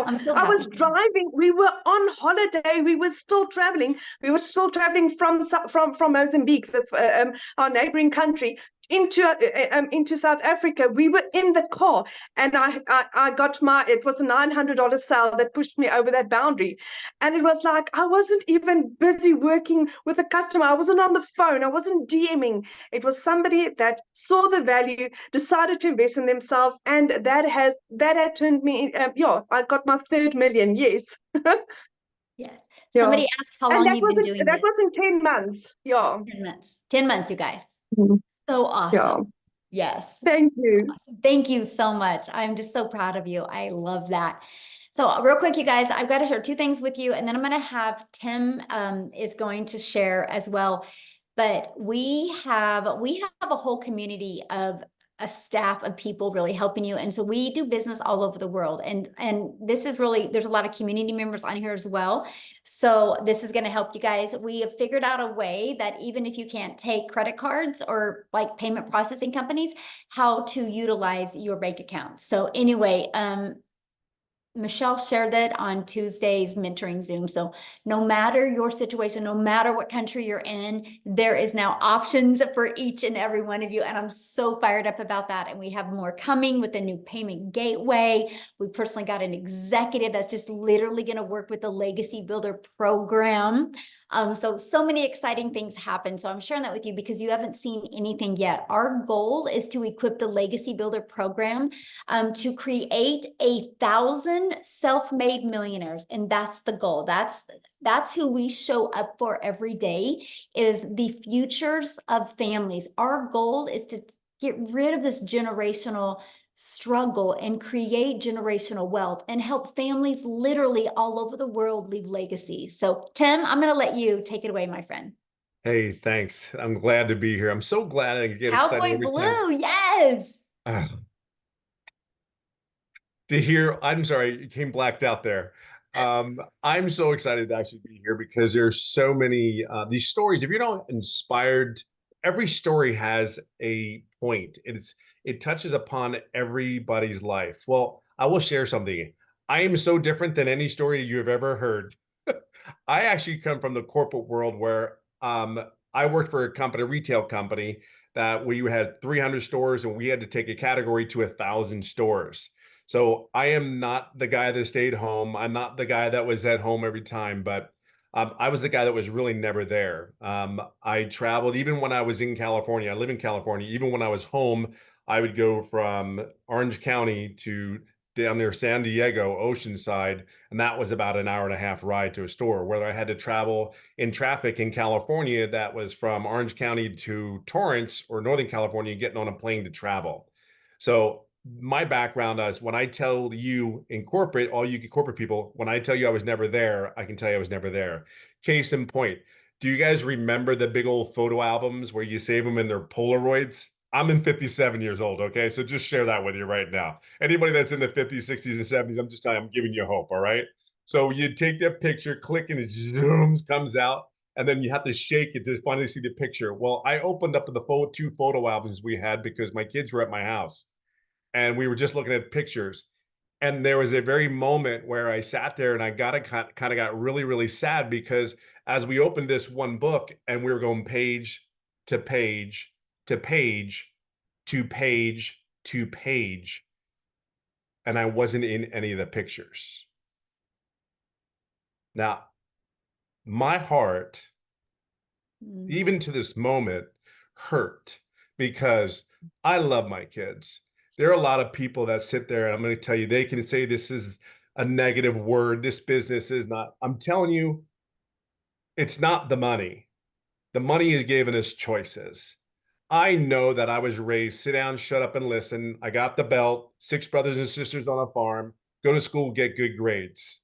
I'm so I was driving. We were on holiday. We were still traveling. We were still traveling from Mozambique, our neighboring country, into South Africa. We were in the car, and I got it was a $900 sale that pushed me over that boundary. And it was like, I wasn't even busy working with a customer. I wasn't on the phone. I wasn't DMing. It was somebody that saw the value, decided to invest in themselves, and that had turned me, I got my 3rd million. Yes. Yes. Somebody asked how long you've been doing this. That was in 10 months. Yeah. 10 months. 10 months, you guys. Mm-hmm. So awesome. Yeah. Yes. Thank you. Awesome. Thank you so much. I'm just so proud of you. I love that. So real quick, you guys, I've got to share 2 things with you, and then I'm going to have Tim is going to share as well. But we have a whole community of a staff of people really helping you. And so we do business all over the world. And this is really, there's a lot of community members on here as well. So this is going to help you guys. We have figured out a way that even if you can't take credit cards or like payment processing companies, how to utilize your bank account. So anyway, Michelle shared that on Tuesday's mentoring Zoom. So no matter your situation, no matter what country you're in, there is now options for each and every one of you. And I'm so fired up about that. And we have more coming with the new payment gateway. We personally got an executive that's just literally going to work with the Legacy Builder program. So many exciting things happen. So I'm sharing that with you because you haven't seen anything yet. Our goal is to equip the Legacy Builder program to create 1,000 self-made millionaires. And that's the goal. That's who we show up for every day, is the futures of families. Our goal is to get rid of this generational struggle and create generational wealth and help families literally all over the world leave legacies. So Tim, I'm going to let you take it away, my friend. Hey, thanks. I'm glad to be here. I'm so glad I get excited every Blue, time. yes. To hear, I'm sorry, you came blacked out there. I'm so excited to actually be here because there's so many these stories. If you're not inspired, every story has a point. It touches upon everybody's life. Well, I will share something. I am so different than any story you have ever heard. I actually come from the corporate world where I worked for a retail company that we had 300 stores and we had to take a category to 1,000 stores. So I am not the guy that stayed home. I'm not the guy that was at home every time, but I was the guy that was really never there. I traveled even when I was in California. I live in California. Even when I was home, I would go from Orange County to down near San Diego, Oceanside, and that was about an hour-and-a-half ride to a store. Whether I had to travel in traffic in California, that was from Orange County to Torrance or Northern California, getting on a plane to travel. So my background is when I tell you in corporate, all you corporate people, when I tell you I was never there, I can tell you I was never there. Case in point, Do you guys remember the big old photo albums where you save them in their Polaroids? I'm in 57 years old, okay? So just share that with you right now. Anybody that's in the 50s, 60s, and 70s, I'm just telling you, I'm giving you hope, all right? So you take that picture, click, and it zooms, comes out, and then you have to shake it to finally see the picture. Well, I opened up the two photo albums we had because my kids were at my house, and we were just looking at pictures. And there was a very moment where I sat there and I kind of got really, really sad because as we opened this one book and we were going page to page to page to page to page, and I wasn't in any of the pictures. Now, my heart, even to this moment, hurt because I love my kids. There are a lot of people that sit there and I'm going to tell you, they can say this is a negative word. This business is not. I'm telling you, it's not the money. The money is giving us choices. I know that I was raised, sit down, shut up and listen. I got the belt, 6 brothers and sisters on a farm, go to school, get good grades.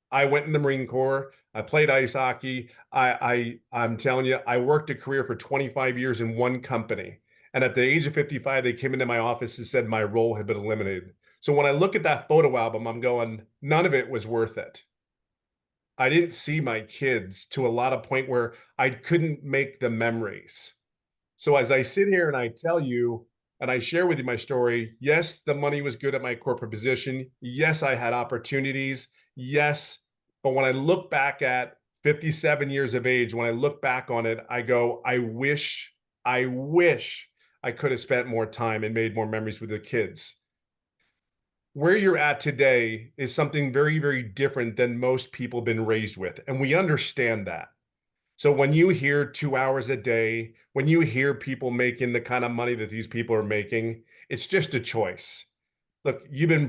I went in the Marine Corps. I played ice hockey. I'm telling you, I worked a career for 25 years in one company. And at the age of 55, they came into my office and said my role had been eliminated. So when I look at that photo album, I'm going, none of it was worth it. I didn't see my kids to a lot of point where I couldn't make the memories. So as I sit here and I tell you, and I share with you my story, yes, the money was good at my corporate position. Yes, I had opportunities. Yes. But when I look back at 57 years of age, when I look back on it, I go, I wish I could have spent more time and made more memories with the kids. Where you're at today is something very, very different than most people have been raised with. And we understand that. So when you hear 2 hours a day, when you hear people making the kind of money that these people are making, it's just a choice. Look, you've been